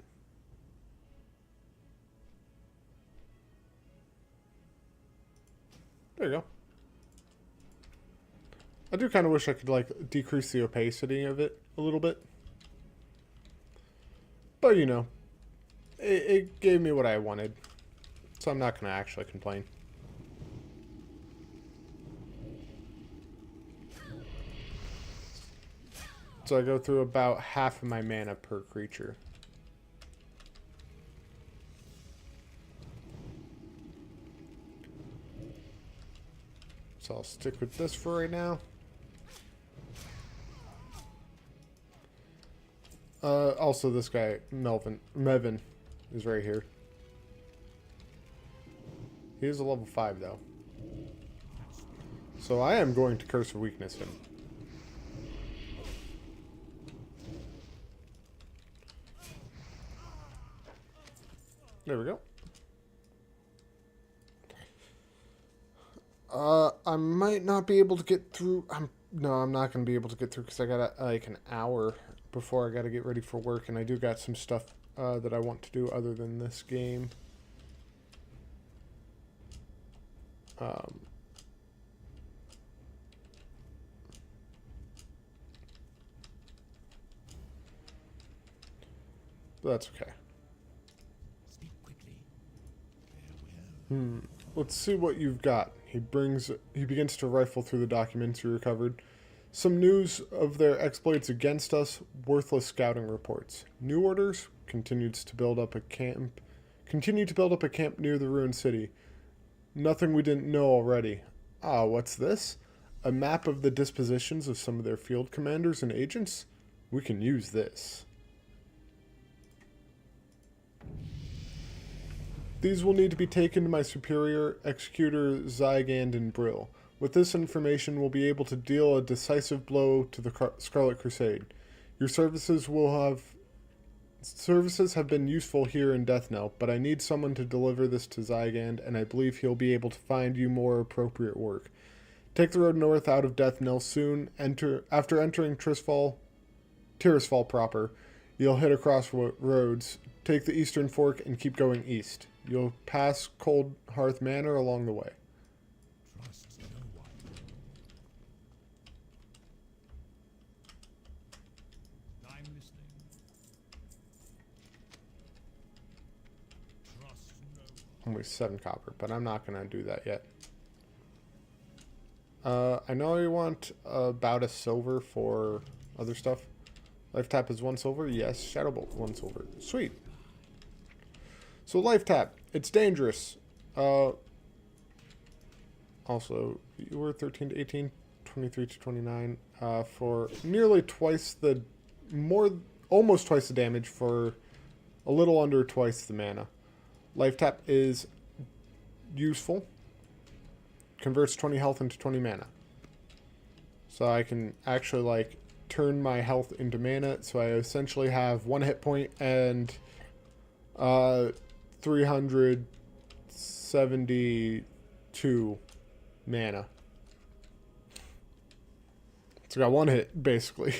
There you go. I do kind of wish I could, like, decrease the opacity of it a little bit. But, you know, it gave me what I wanted. So I'm not going to actually complain. So I go through about half of my mana per creature. So I'll stick with this for right now. Also, this guy, Mevin, is right here. He is a level 5, though. So I am going to Curse of Weakness him. There we go. I might not be able to get through. No, I'm not going to be able to get through because I got like an hour before I got to get ready for work, and I do got some stuff that I want to do other than this game. But that's okay. Speak quickly. Let's see what you've got. He begins to rifle through the documents you recovered. Some news of their exploits against us, worthless scouting reports. New orders continue to build up a camp near the ruined city. Nothing we didn't know already. Ah, what's this? A map of the dispositions of some of their field commanders and agents? We can use this. These will need to be taken to my superior, Executor Zygand and Brill. With this information, we'll be able to deal a decisive blow to the Scarlet Crusade. Your services have been useful here in Death Knell, but I need someone to deliver this to Zygand, and I believe he'll be able to find you more appropriate work. Take the road north out of Death Knell soon. After entering Tirisfal proper, you'll hit across roads, take the eastern fork, and keep going east. You'll pass Cold Hearth Manor along the way. Trust no one. I'm listening. Trust no one. Only 7 copper, but I'm not going to do that yet. I know you want about a silver for other stuff. Life tap is 1 silver. Yes. Shadow Bolt 1 silver. Sweet. So life tap. It's dangerous. Also, you were 13 to 18, 23 to 29 for nearly twice the... almost twice the damage for a little under twice the mana. Life tap is useful. Converts 20 health into 20 mana. So I can actually, like, turn my health into mana. So I essentially have 1 hit point and 372 mana. So I got 1 hit, basically.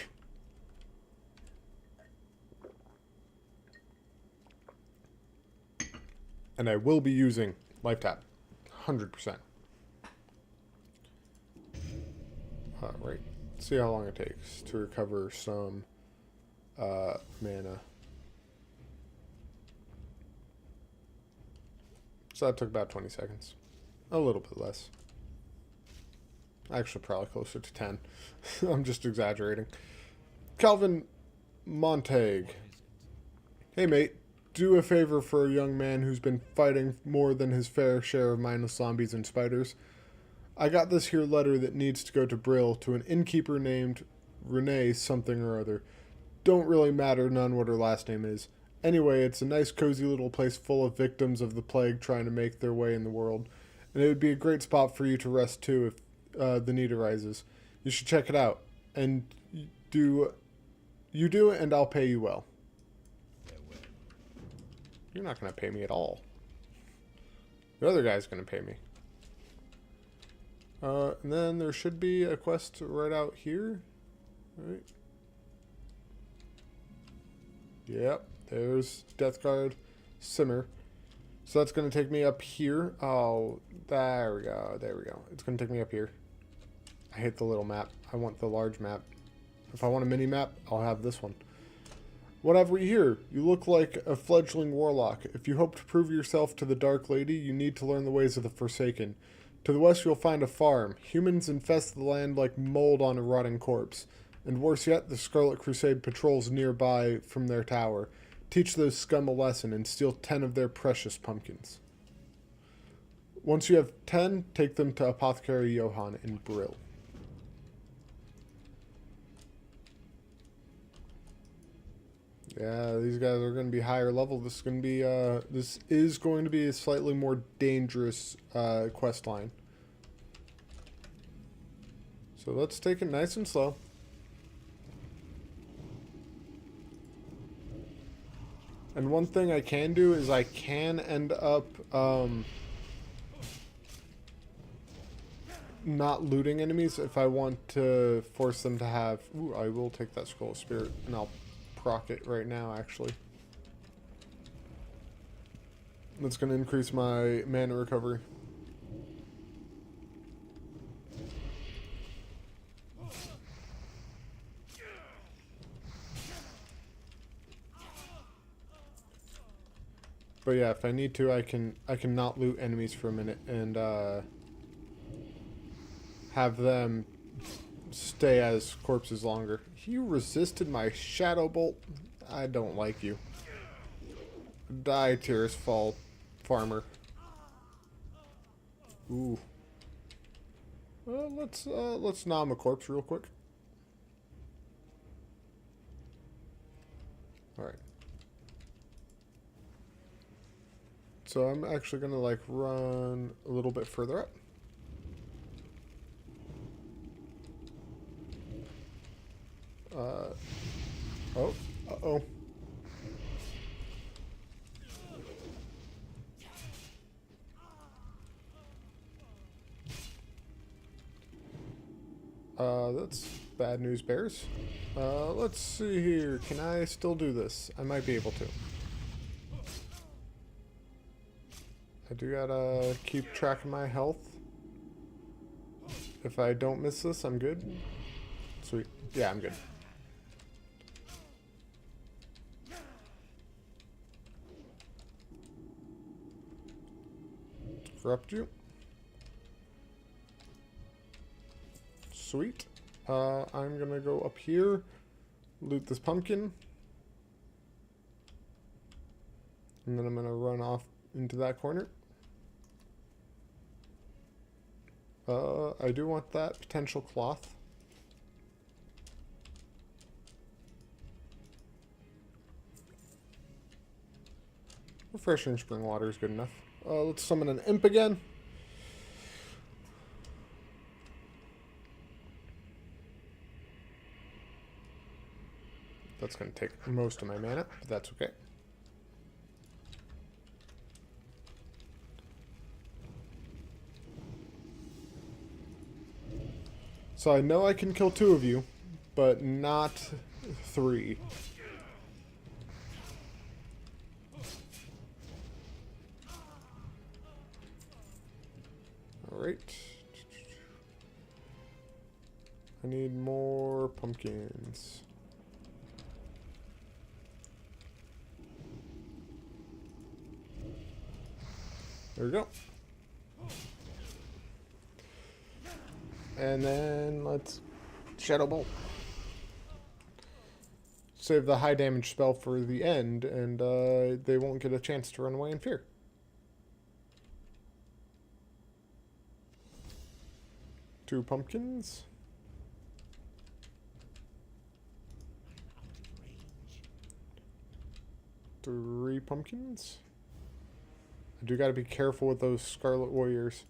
And I will be using life tap. 100%. Alright. See how long it takes to recover some mana. So that took about 20 seconds. A little bit less. Actually, probably closer to 10. I'm just exaggerating. Calvin Montague. Hey, mate. Do a favor for a young man who's been fighting more than his fair share of mindless zombies and spiders. I got this here letter that needs to go to Brill to an innkeeper named Renee something or other. Don't really matter none what her last name is. Anyway, it's a nice cozy little place full of victims of the plague trying to make their way in the world. And it would be a great spot for you to rest too if the need arises. You should check it out. And do it and I'll pay you well. You're not going to pay me at all. The other guy's going to pay me. And then there should be a quest right out here. Right. Yep. There's Deathguard Simmer. So that's going to take me up here. Oh, there we go. There we go. It's going to take me up here. I hate the little map. I want the large map. If I want a mini map, I'll have this one. What have we here? You look like a fledgling warlock. If you hope to prove yourself to the Dark Lady, you need to learn the ways of the Forsaken. To the west, you'll find a farm. Humans infest the land like mold on a rotting corpse. And worse yet, the Scarlet Crusade patrols nearby from their tower. Teach those scum a lesson and steal 10 of their precious pumpkins. Once you have 10, take them to Apothecary Johann in Brill. Yeah, these guys are going to be higher level. This is going to be a slightly more dangerous quest line. So let's take it nice and slow. And one thing I can do is I can end up not looting enemies if I want to force them to have... Ooh, I will take that Scroll of Spirit and I'll proc it right now, actually. That's going to increase my mana recovery. But yeah, if I need to, I can not loot enemies for a minute and have them stay as corpses longer. You resisted my Shadow Bolt. I don't like you. Die, Tears Fall, farmer. Ooh. Let's nom a corpse real quick. All right. So I'm actually gonna like run a little bit further up. Uh-oh. That's bad news, bears. Let's see here. Can I still do this? I might be able to. I do gotta keep track of my health. If I don't miss this, I'm good. Sweet. Yeah, I'm good. Corrupt you. Sweet. I'm gonna go up here, loot this pumpkin, and then I'm gonna run off into that corner. I do want that potential cloth. Refreshing spring water is good enough. Let's summon an imp again. That's going to take most of my mana, but that's okay. So I know I can kill 2 of you, but not 3. Alright. I need more pumpkins. There we go. And then let's Shadow Bolt. Save the high damage spell for the end, and they won't get a chance to run away in fear. Two pumpkins. Three pumpkins. I do got to be careful with those Scarlet Warriors.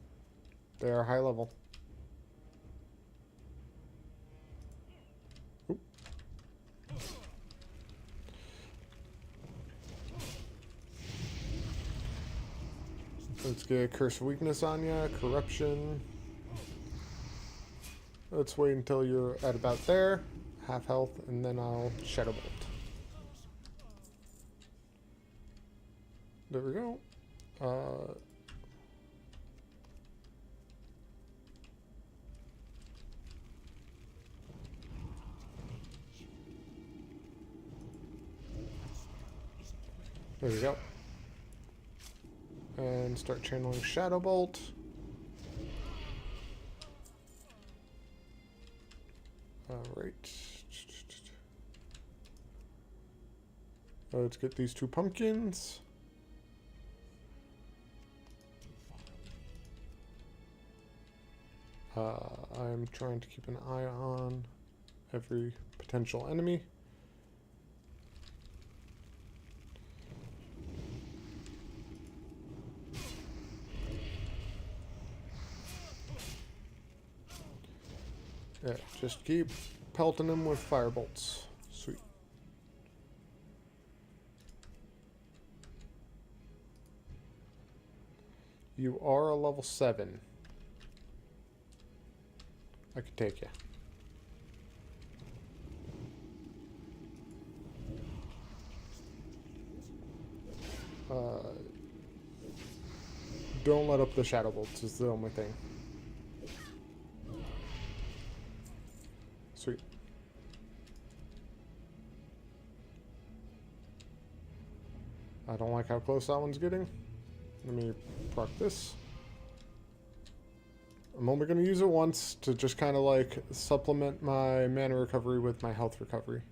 They are high level. Oop. Let's get Curse of Weakness on ya. Corruption. Let's wait until you're at about there. Half health, and then I'll Shadow Bolt. There we go. There we go. And start channeling Shadow Bolt. Alright. Let's get these two pumpkins. I'm trying to keep an eye on every potential enemy. Yeah, just keep pelting them with firebolts. Sweet. You are a level 7. I could take you. Don't let up the Shadow Bolts is the only thing. Sweet. I don't like how close that one's getting. Let me proc this. I'm only going to use it once to just kind of like supplement my mana recovery with my health recovery.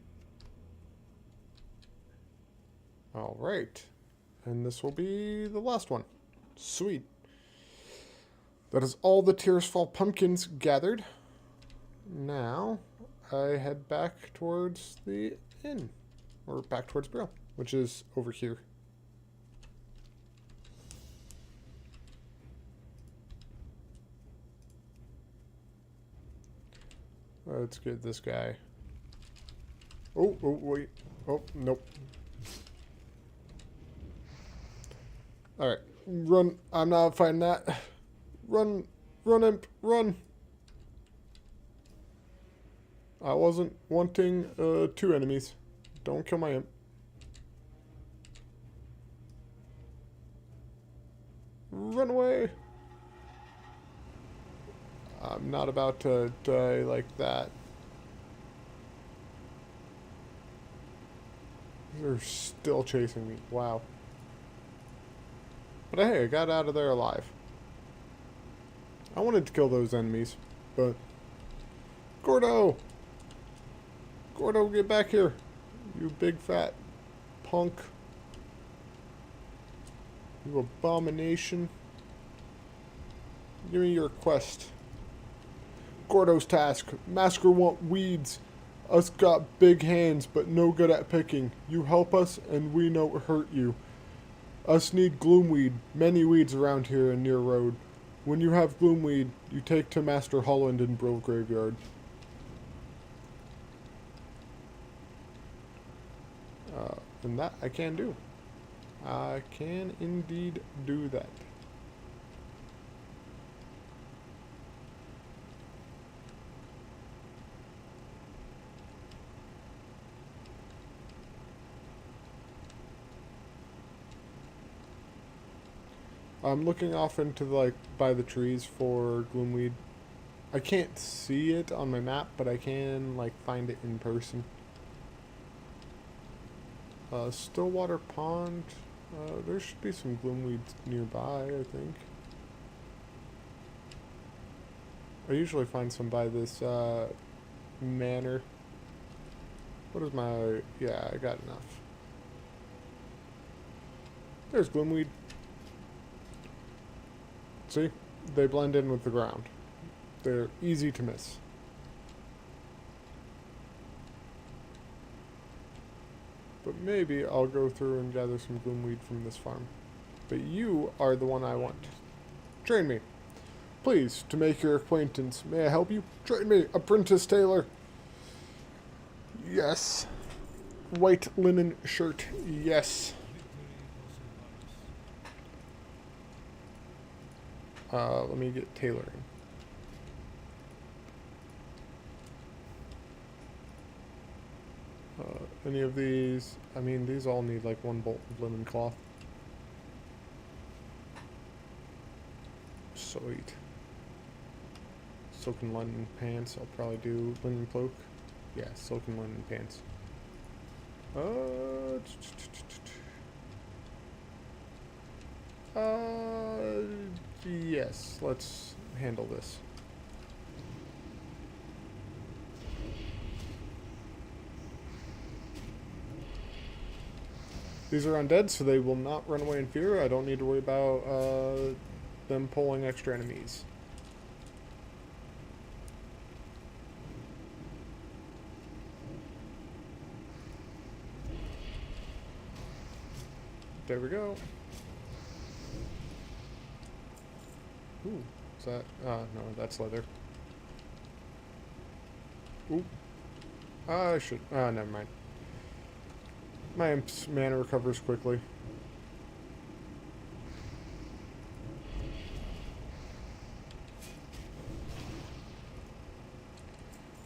Alright. And this will be the last one. Sweet. That is all the Tears Fall pumpkins gathered. Now, I head back towards the inn. Or back towards Brill, which is over here. Let's get this guy. Oh, wait. Oh, nope. Alright. Run. I'm not fighting that. Run. Run, imp. Run. I wasn't wanting 2 enemies. Don't kill my imp. Run away. I'm not about to die like that. They're still chasing me. Wow. But hey, I got out of there alive. I wanted to kill those enemies, but... Gordo! Gordo, get back here! You big fat punk. You abomination. Give me your quest. Gordo's task. Masker want weeds. Us got big hands, but no good at picking. You help us, and we no hurt you. Us need gloomweed. Many weeds around here and near road. When you have gloomweed, you take to Master Holland in Brill Graveyard. And that I can do. I can indeed do that. I'm looking off into like by the trees for gloomweed. I can't see it on my map, but I can like find it in person. Stillwater Pond. There should be some gloomweeds nearby, I think. I usually find some by this manor. What is my... Yeah, I got enough. There's gloomweed. See? They blend in with the ground. They're easy to miss. But maybe I'll go through and gather some gloomweed from this farm. But you are the one I want. Train me. Please, to make your acquaintance, may I help you? Train me, apprentice tailor. Yes. White linen shirt. Yes. Let me get tailoring. Any of these? I mean, these all need like one bolt of linen cloth. Sweet. Silken linen pants. I'll probably do linen cloak. Yeah, silken linen pants. Yes, let's handle this. These are undead, so they will not run away in fear. I don't need to worry about them pulling extra enemies. There we go. Ooh, is that... no, that's leather. Ooh. I should... never mind. My imp's mana recovers quickly.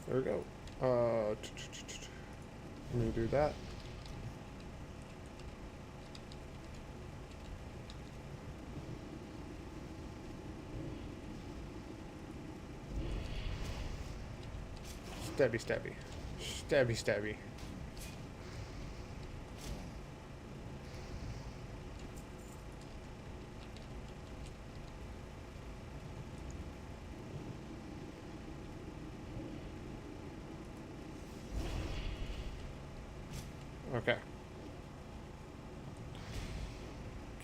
There we go. Let me do that. Stabby, stabby. Stabby, stabby. Okay.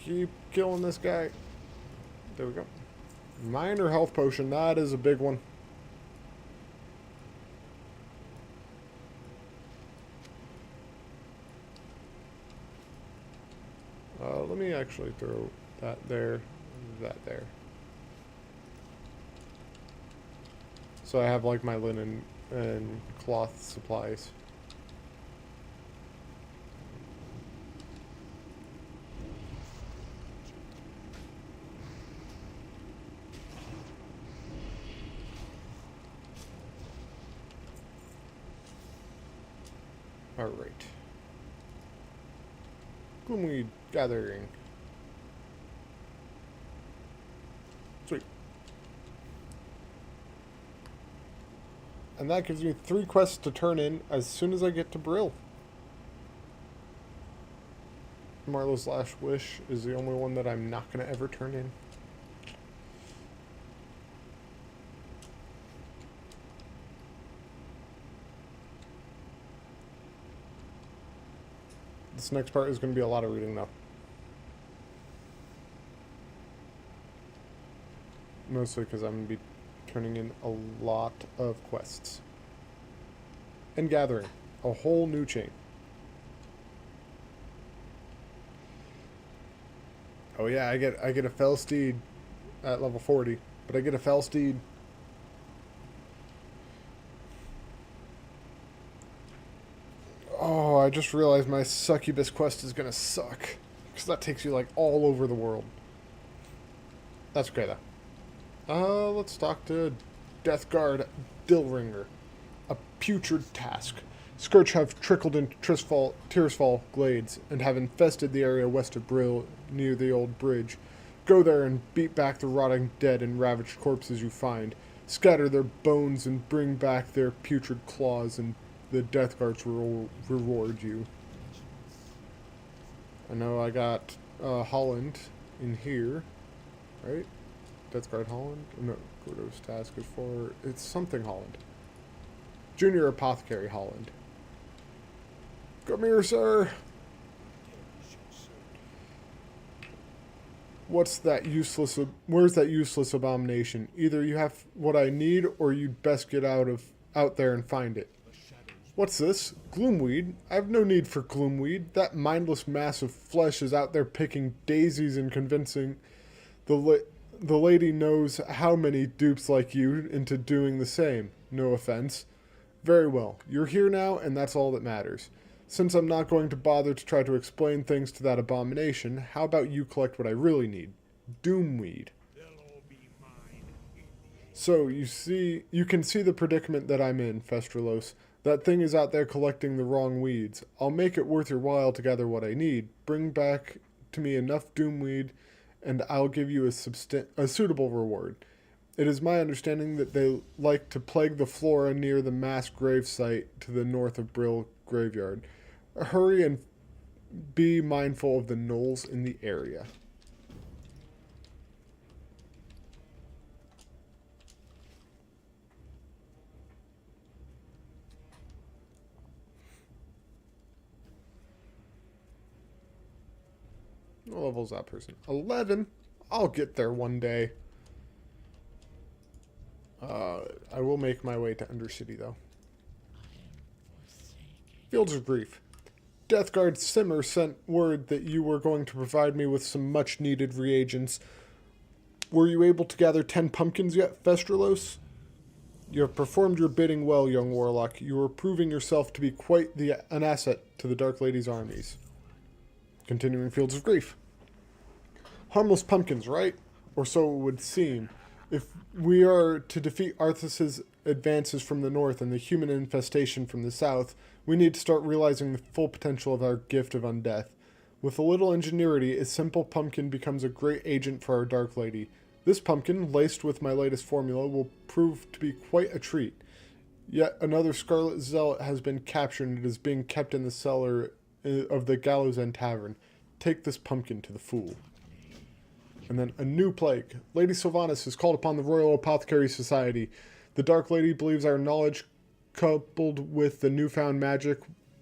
Keep killing this guy. There we go. Minor health potion. That is a big one. Let me actually throw that there, that there. So I have like my linen and cloth supplies. Alright. Gloomweed gathering. Sweet. And that gives me 3 quests to turn in as soon as I get to Brill. Marlowe's Last Wish is the only one that I'm not going to ever turn in. This next part is going to be a lot of reading, though. Mostly because I'm going to be turning in a lot of quests. And gathering. A whole new chain. Oh yeah, I get a fell steed at level 40. But I get a fell steed. Oh, I just realized my succubus quest is gonna suck. Because that takes you like all over the world. That's okay though. Let's talk to Death Guard Dillringer. A putrid task. Scourge have trickled into Tearsfall glades and have infested the area west of Brill near the old bridge. Go there and beat back the rotting dead and ravaged corpses you find. Scatter their bones and bring back their putrid claws, and the Death Guards will reward you. I know I got Holland in here, right? Death Guard Holland? No, Gordo's task is for... It's something Holland. Junior Apothecary Holland. Come here, sir! Where's that useless abomination? Either you have what I need, or you'd best get out there and find it. What's this? Gloomweed? I have no need for gloomweed. That mindless mass of flesh is out there picking daisies and convincing the lady knows how many dupes like you into doing the same. No offense. Very well. You're here now, and that's all that matters. Since I'm not going to bother to try to explain things to that abomination, how about you collect what I really need? Doomweed. So, you can see the predicament that I'm in, Festrilose. That thing is out there collecting the wrong weeds. I'll make it worth your while to gather what I need. Bring back to me enough Doomweed, and I'll give you a suitable reward. It is my understanding that they like to plague the flora near the mass grave site to the north of Brill Graveyard. Hurry and be mindful of the gnolls in the area. What level is that person? 11? I'll get there one day. I will make my way to Undercity, though. Fields of Grief. Death Guard Simmer sent word that you were going to provide me with some much-needed reagents. Were you able to gather 10 pumpkins yet, Festrilose? You have performed your bidding well, young warlock. You are proving yourself to be quite an asset to the Dark Lady's armies. Continuing Fields of Grief. Harmless pumpkins, right? Or so it would seem. If we are to defeat Arthas's advances from the north and the human infestation from the south, we need to start realizing the full potential of our gift of undeath. With a little ingenuity, a simple pumpkin becomes a great agent for our Dark Lady. This pumpkin, laced with my latest formula, will prove to be quite a treat. Yet another Scarlet Zealot has been captured and is being kept in the cellar of the Gallows End Tavern. Take this pumpkin to the fool. And then a new plague. Lady Sylvanas has called upon the Royal Apothecary Society. The Dark Lady believes our knowledge, coupled with the newfound magic,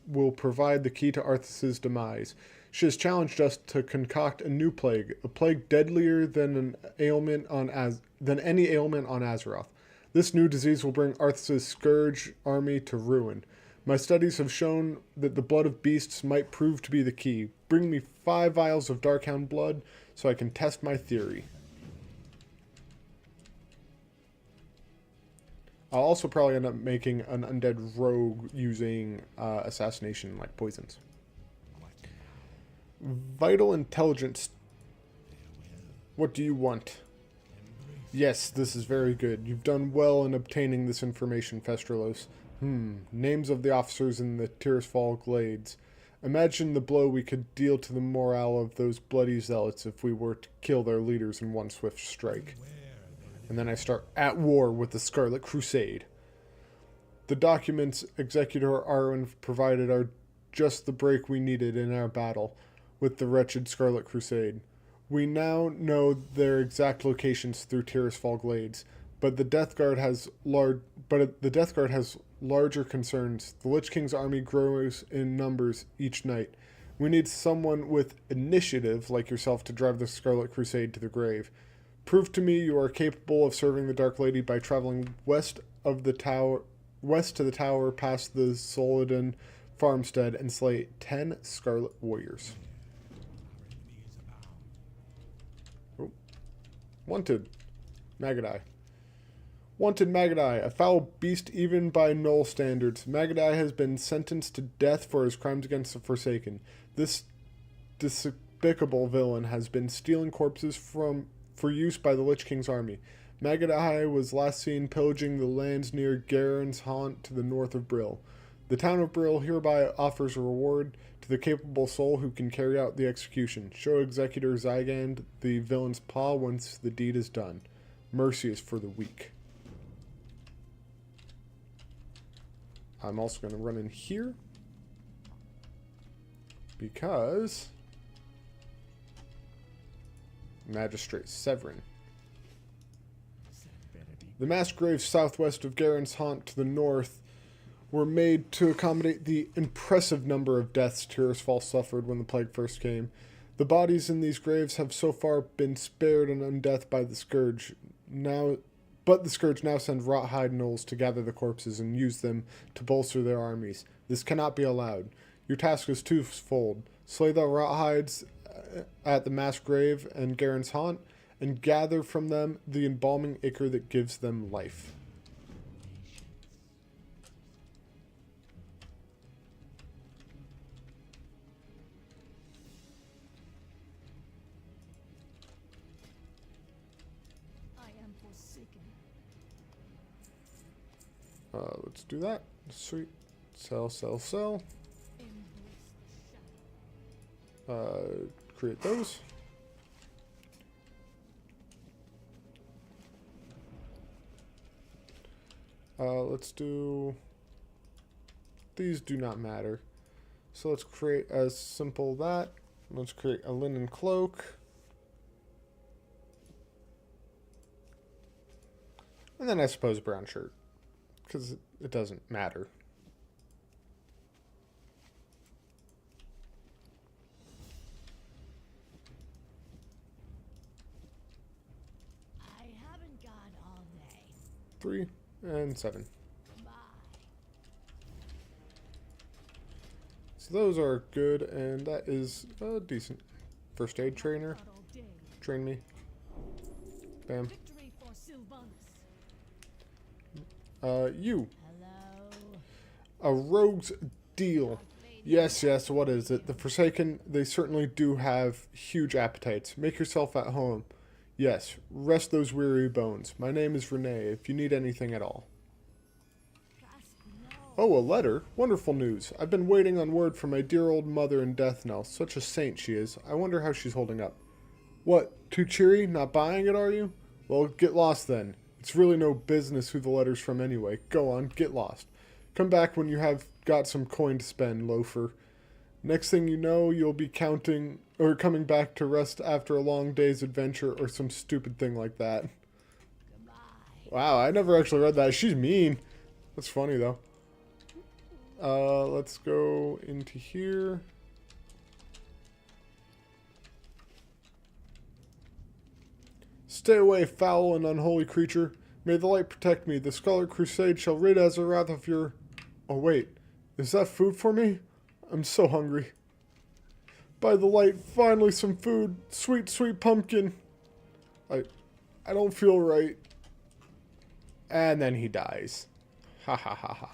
will provide the key to Arthas's demise. She has challenged us to concoct a new plague, a plague deadlier than any ailment on Azeroth. This new disease will bring Arthas's Scourge army to ruin. My studies have shown that the blood of beasts might prove to be the key. Bring me 5 vials of Darkhound blood so I can test my theory. I'll also probably end up making an undead rogue using assassination like poisons. Vital intelligence. What do you want? Yes, this is very good. You've done well in obtaining this information, Festrilose. Names of the officers in the Tirisfal Glades. Imagine the blow we could deal to the morale of those bloody zealots if we were to kill their leaders in one swift strike. And then I start at war with the Scarlet Crusade. The documents Executor Arwen provided are just the break we needed in our battle with the wretched Scarlet Crusade. We now know their exact locations through Tirisfal Glades, but the Death Guard has larger concerns. The Lich King's army grows in numbers each night. We need someone with initiative like yourself to drive the Scarlet Crusade to the grave. Prove to me you are capable of serving the Dark Lady by traveling west to the tower past the Soledon farmstead and slay 10 Scarlet Warriors. Oh. Wanted. Magadai. Wanted Magadai, a foul beast even by Gnoll standards. Magadai has been sentenced to death for his crimes against the Forsaken. This despicable villain has been stealing corpses for use by the Lich King's army. Magadai was last seen pillaging the lands near Garen's haunt to the north of Brill. The town of Brill hereby offers a reward to the capable soul who can carry out the execution. Show Executor Zygand the villain's paw once the deed is done. Mercy is for the weak. I'm also going to run in here because Magistrate Severin. The mass graves southwest of Garen's Haunt to the north were made to accommodate the impressive number of deaths Tirisfal suffered when the plague first came. The bodies in these graves have so far been spared an undeath by the Scourge. But the Scourge now send Rothhide gnolls to gather the corpses and use them to bolster their armies. This cannot be allowed. Your task is twofold. Slay the Rothides at the mass grave and Garen's Haunt, and gather from them the embalming ichor that gives them life. I am forsaken. Let's do that. Sweet. Sell, sell, sell. Embrace the shadow. Create those. Let's do... These do not matter. So let's create a simple that. Let's create a linen cloak. And then I suppose a brown shirt. Because it doesn't matter. I haven't got all day. 3 and 7. Bye. So those are good, and that is decent. First aid trainer. Got all day. Train me. Bam. Victory for Sylvanus. You. Hello. A rogue's deal. Yes, yes, what is it? The Forsaken, they certainly do have huge appetites. Make yourself at home. Yes, rest those weary bones. My name is Renee, if you need anything at all. Trust no. Oh, a letter? Wonderful news. I've been waiting on word from my dear old mother in death knell. Such a saint she is. I wonder how she's holding up. What, too cheery? Not buying it, are you? Well, get lost then. It's really no business who the letter's from anyway. Go on, get lost. Come back when you have got some coin to spend, loafer. Next thing you know, you'll be coming back to rest after a long day's adventure or some stupid thing like that. Goodbye. Wow, I never actually read that. She's mean. That's funny, though. Let's go into here. Stay away, foul and unholy creature. May the light protect me. The Scarlet Crusade shall rid Azeroth of your... Oh, wait. Is that food for me? I'm so hungry. By the light, finally some food. Sweet, sweet pumpkin. I don't feel right. And then he dies. Ha ha ha ha.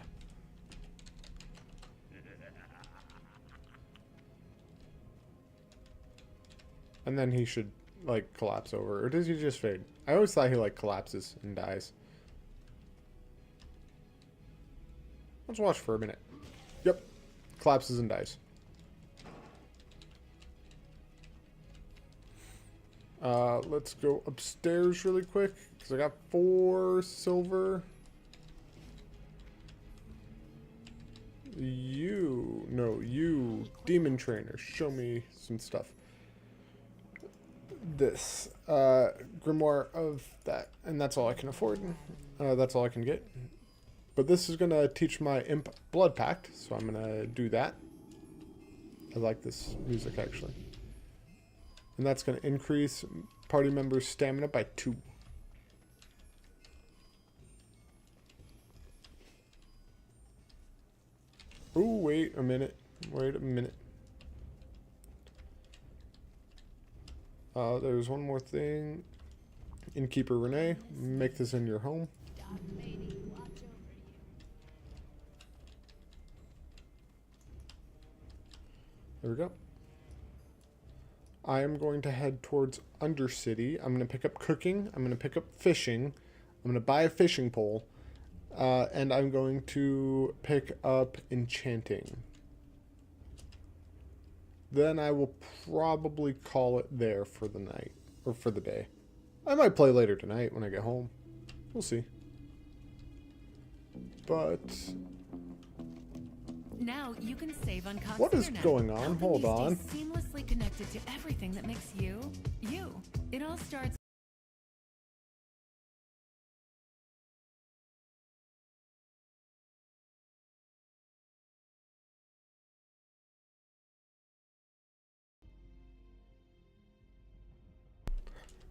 And then he should, like, collapse over. Or does he just fade? I always thought he, like, collapses and dies. Let's watch for a minute. Yep. Collapses and dies. Let's go upstairs really quick. Because I got 4 silver. You, demon trainer. Show me some stuff. This. Grimoire of that. And that's all I can afford. That's all I can get. But this is going to teach my imp blood pact. So I'm going to do that. I like this music, actually. And that's going to increase party members' stamina by 2. Oh, wait a minute. Wait a minute. There's one more thing. Innkeeper Renee, make this in your home. Dark lady, watch over you. There we go. I am going to head towards Undercity. I'm going to pick up cooking. I'm going to pick up fishing. I'm going to buy a fishing pole. And I'm going to pick up enchanting. Then I will probably call it there for the night, or for the day. I might play later tonight when I get home. We'll see. But Now you can save on Cox what is Internet, going on? helping Hold you on. stay seamlessly connected to everything that makes you, you. It all starts.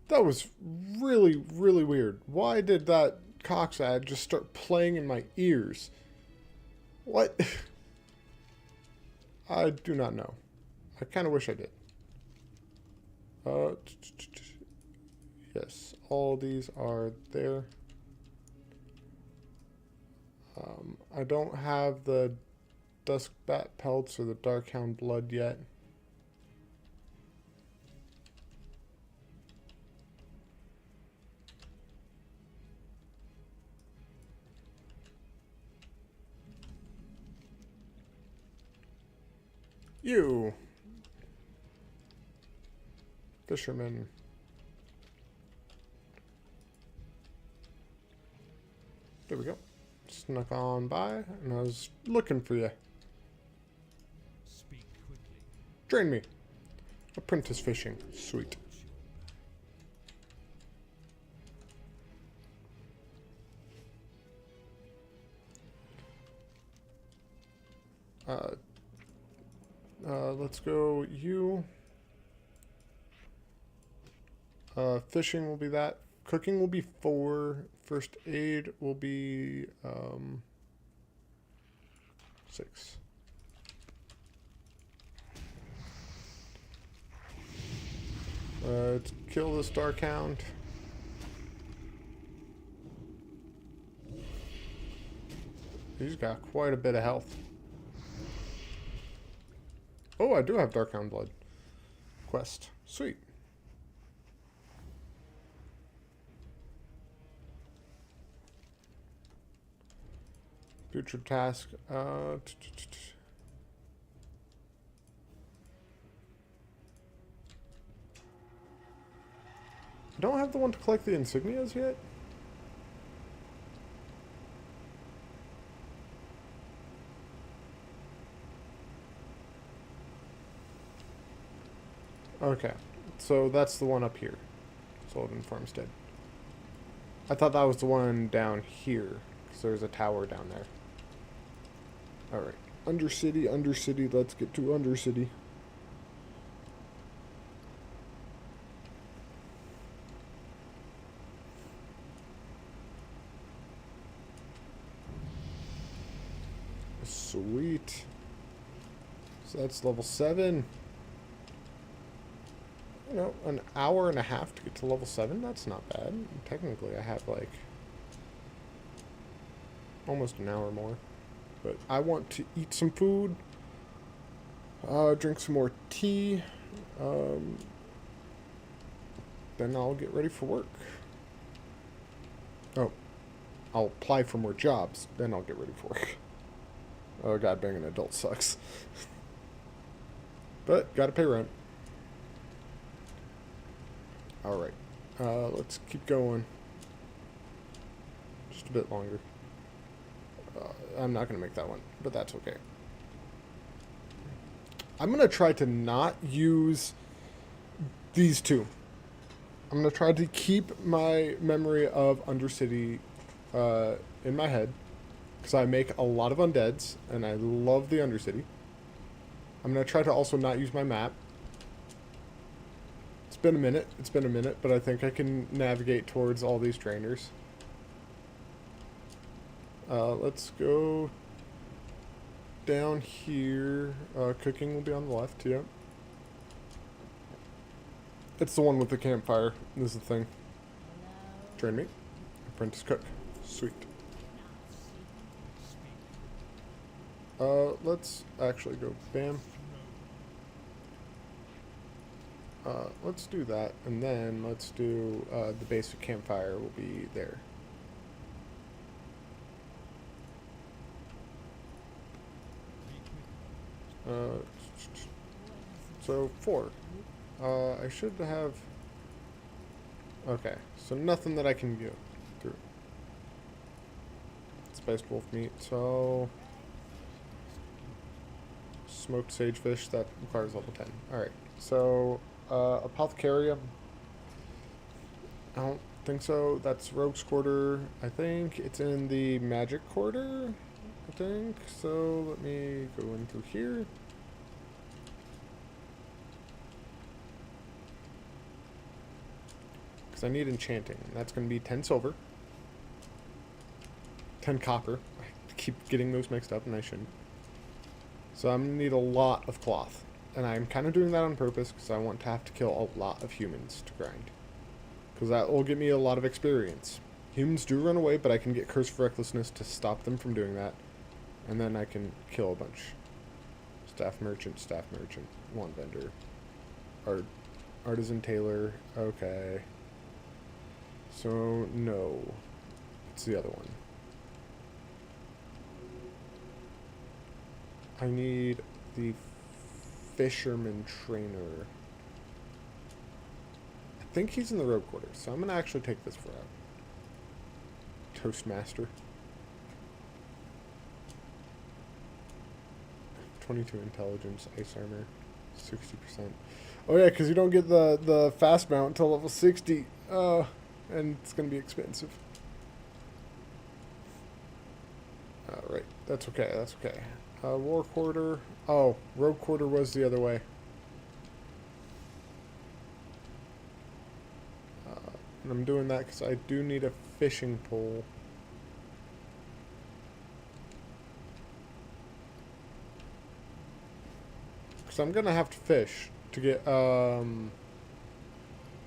That was really, really weird. Why did that Cox ad just start playing in my ears? What? I do not know. I kind of wish I did. Yes, all these are there. I don't have the Duskbat pelts or the Darkhound blood yet. You, fisherman. There we go. Snuck on by, and I was looking for you. Speak quickly. Train me. Apprentice fishing. Sweet. Let's go you. Fishing will be that. Cooking will be 4. First aid will be 6. Let's kill this Darkhound. He's got quite a bit of health. Oh, I do have Darkhound blood. Quest. Sweet. Future task. I don't have the one to collect the insignias yet. Okay, so that's the one up here. Solden Farmstead. I thought that was the one down here, because there's a tower down there. Alright, Undercity, Undercity, let's get to Undercity. Sweet. So that's level 7. You know, an hour and a half to get to level 7, that's not bad. Technically, I have, like, almost an hour more. But I want to eat some food, drink some more tea, then I'll get ready for work. Oh, I'll apply for more jobs, then I'll get ready for work. Oh god, being an adult sucks. But, gotta pay rent. Alright, let's keep going. Just a bit longer. I'm not going to make that one, but that's okay. I'm going to try to not use these two. I'm going to try to keep my memory of Undercity in my head, because I make a lot of undeads, and I love the Undercity. I'm going to try to also not use my map. It's been a minute, but I think I can navigate towards all these trainers. Let's go down here. Cooking will be on the left, yeah. It's the one with the campfire. This is the thing. Train me. Apprentice cook. Sweet. Let's actually go bam. Let's do that, and then let's do, the basic campfire will be there. Uh, so 4. I should have... Okay, so nothing that I can go through. Spiced wolf meat, so... Smoked sagefish, that requires level 10. Alright, so... Apothecaria. I don't think so. That's Rogue's Quarter. I think it's in the Magic Quarter. I think. So let me go in through here. Because I need enchanting. And that's going to be 10 silver. 10 copper. I keep getting those mixed up and I shouldn't. So I'm going to need a lot of cloth. And I'm kind of doing that on purpose because I want to have to kill a lot of humans to grind. Because that will give me a lot of experience. Humans do run away, but I can get Curse of Recklessness to stop them from doing that. And then I can kill a bunch. Staff Merchant, Wand Vendor. Artisan Tailor, okay. So, no. It's the other one. I need the Fisherman Trainer. I think he's in the Rogue Quarters, so I'm going to actually take this route. Toastmaster. 22 intelligence, ice armor, 60%. Oh yeah, because you don't get the fast mount until level 60. And it's going to be expensive. Right, that's okay, that's okay. War Quarter. Oh, Rogue Quarter was the other way. And I'm doing that because I do need a fishing pole. Because I'm going to have to fish to get, I'm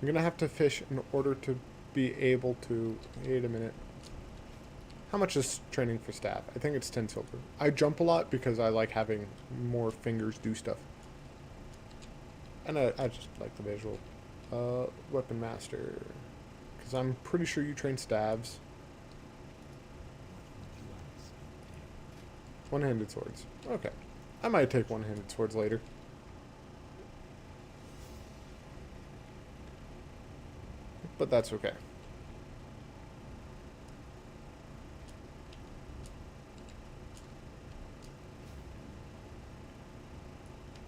going to have to fish in order to be able to, wait a minute. How much is training for staff? I think it's 10 silver. I jump a lot because I like having more fingers do stuff. And I just like the visual. Weapon Master. Because I'm pretty sure you train staves. One-handed swords. Okay. I might take one-handed swords later. But that's okay.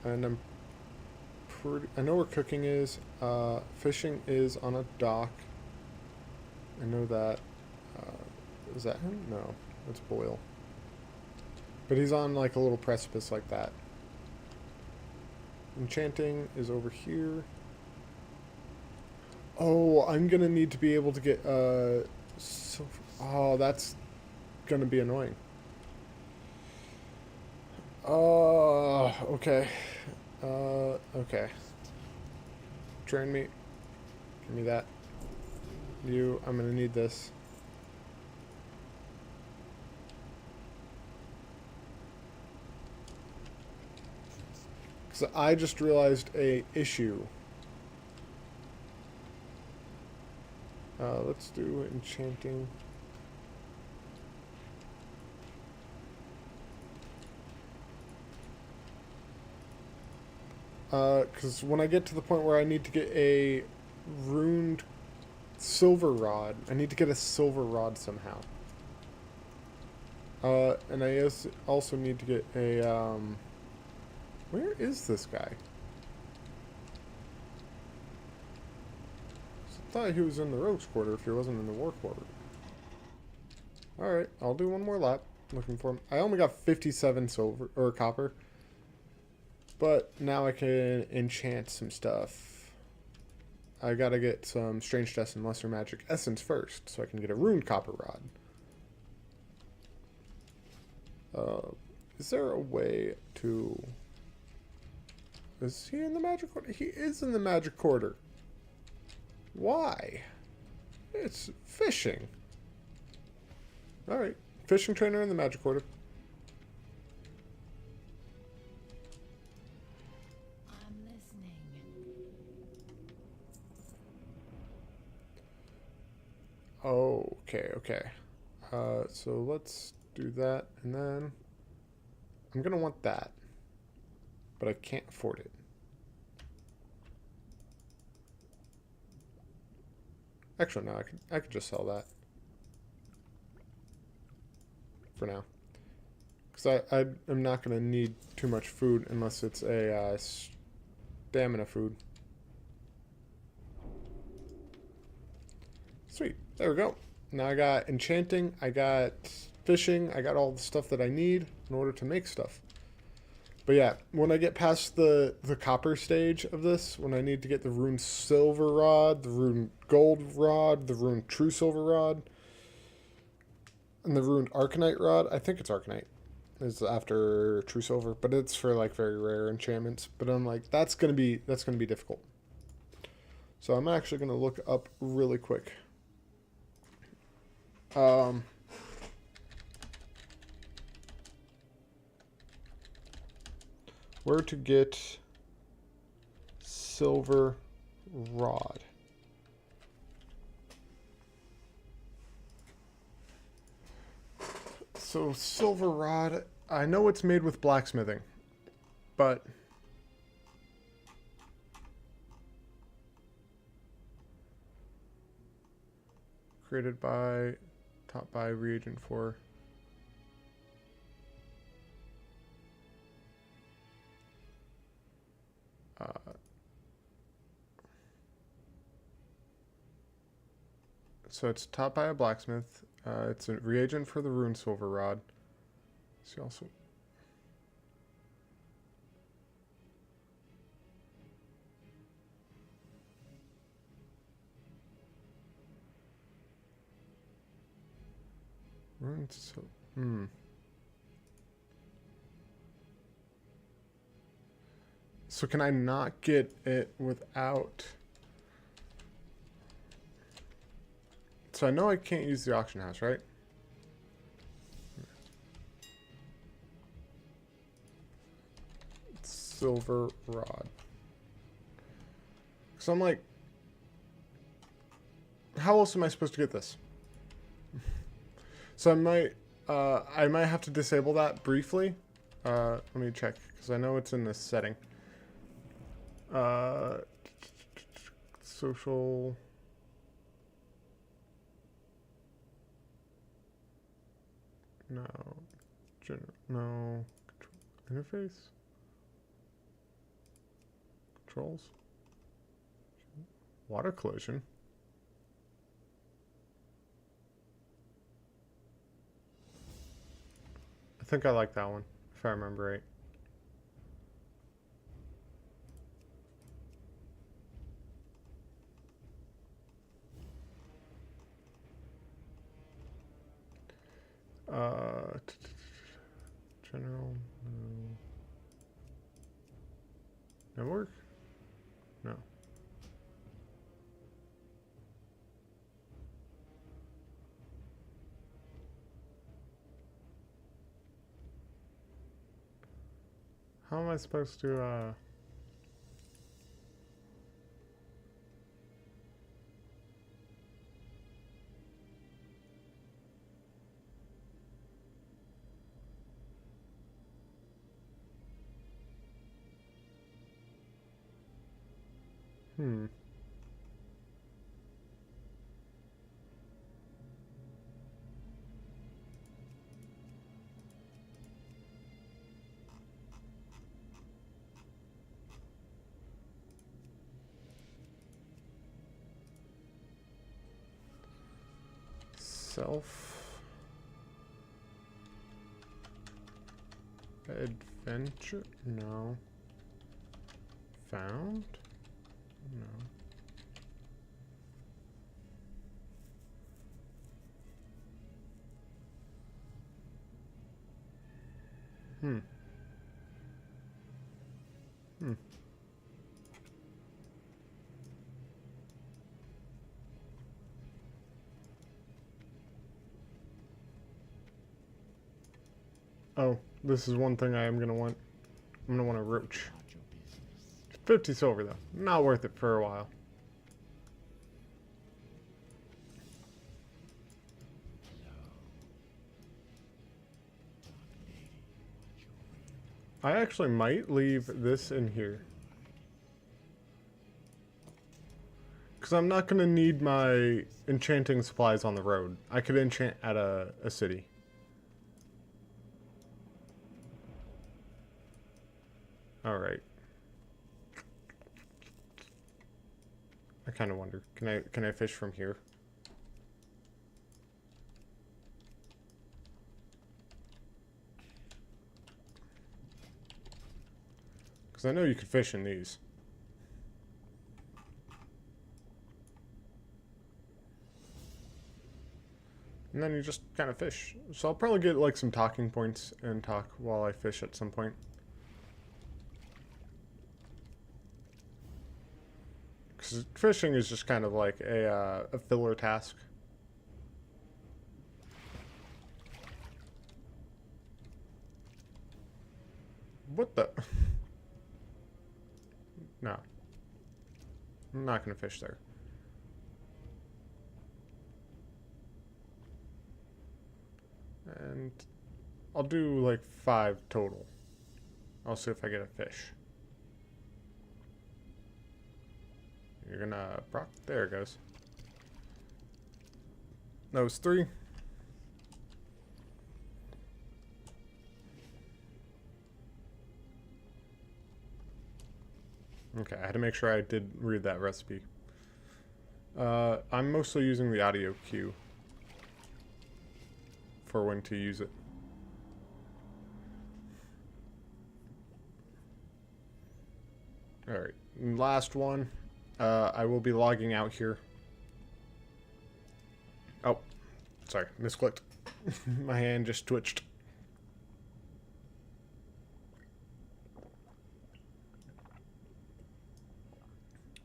And I'm pretty... I know where cooking is. Fishing is on a dock. I know that. Is that him? No. That's Boyle. But he's on like a little precipice like that. Enchanting is over here. Oh, I'm gonna need to be able to get oh, that's gonna be annoying. Okay. Okay. Train me. Give me that. You, I'm gonna need this. Because I just realized a issue. Let's do enchanting. Because when I get to the point where I need to get a runed silver rod, I need to get a silver rod somehow. And I also need to get a, where is this guy? I thought he was in the Rogue's Quarter if he wasn't in the War Quarter. Alright, I'll do one more lap looking for him. I only got 57 silver, or copper. But now I can enchant some stuff. I gotta get some Strange Dust and Lesser Magic Essence first, so I can get a Runed Copper Rod. Is there a way to... Is he in the Magic Quarter? He is in the Magic Quarter. Why? It's fishing. Alright. Fishing trainer in the Magic Quarter. I'm listening. Okay, okay. So let's do that, and then I'm gonna want that. but I can't afford it. Actually, no, I could just sell that for now, because I am not going to need too much food unless it's a stamina food. Sweet, there we go. Now I got enchanting, I got fishing, I got all the stuff that I need in order to make stuff. But yeah, when I get past the copper stage of this, when I need to get the rune silver rod, the rune gold rod, the rune true silver rod, and the rune arcanite rod, I think it's arcanite, is after true silver, but it's for like very rare enchantments. But I'm like, that's gonna be difficult. So I'm actually gonna look up really quick. Where to get silver rod. So silver rod, I know it's made with blacksmithing, but created by, taught by reagent for. So it's taught by a blacksmith. It's a reagent for the rune silver rod. See also. Rune so. So can I not get it without? So I know I can't use the auction house, right? Silver rod. So I'm like, how else am I supposed to get this? So I might have to disable that briefly. Let me check, because I know it's in this setting. Social. No. No. Interface? Controls? Water collision? I think I like that one, if I remember right. General, no. Network? No. How am I supposed to, Self adventure? No. Found? No. Oh, this is one thing I am gonna want. I'm gonna want a roach. 50 silver though. Not worth it for a while. I actually might leave this in here. Because I'm not going to need my enchanting supplies on the road. I could enchant at a city. Alright. I kind of wonder, can I fish from here? Because I know you could fish in these. And then you just kind of fish. So I'll probably get like some talking points and talk while I fish at some point. Because fishing is just kind of like a filler task. What the? No. I'm not going to fish there. And I'll do like 5 total. I'll see if I get a fish. You're gonna proc. There it goes. That was 3. Okay, I had to make sure I did read that recipe. I'm mostly using the audio cue for when to use it. Alright, last one. I will be logging out here. Oh, sorry, misclicked. My hand just twitched.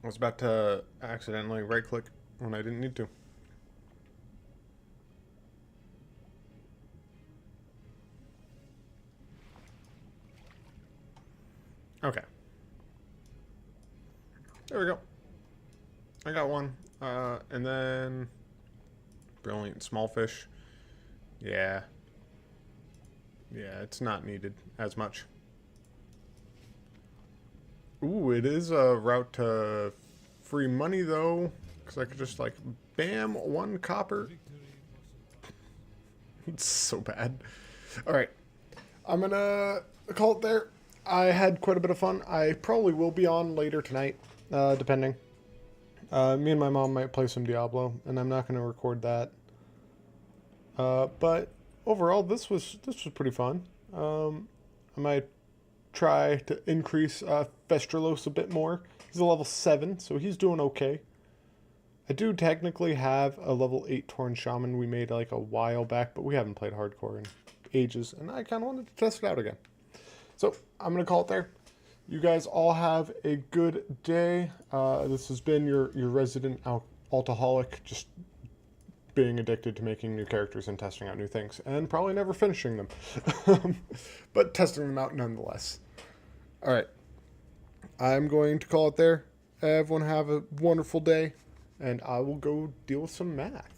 I was about to accidentally right-click when I didn't need to. Okay. There we go. I got one. And then... Brilliant. Small fish. Yeah. Yeah, it's not needed as much. Ooh, it is a route to free money, though. Because I could just, like, bam, 1 copper. It's so bad. Alright. I'm gonna call it there. I had quite a bit of fun. I probably will be on later tonight, depending. Me and my mom might play some Diablo, and I'm not going to record that. But overall, this was pretty fun. I might try to increase Festrilose a bit more. He's a level 7, so he's doing okay. I do technically have a level 8 Torn Shaman we made like a while back, but we haven't played hardcore in ages, and I kind of wanted to test it out again. So, I'm going to call it there. You guys all have a good day. This has been your resident alcoholic, just being addicted to making new characters and testing out new things, and probably never finishing them. But testing them out nonetheless. Alright. I'm going to call it there. Everyone have a wonderful day, and I will go deal with some math.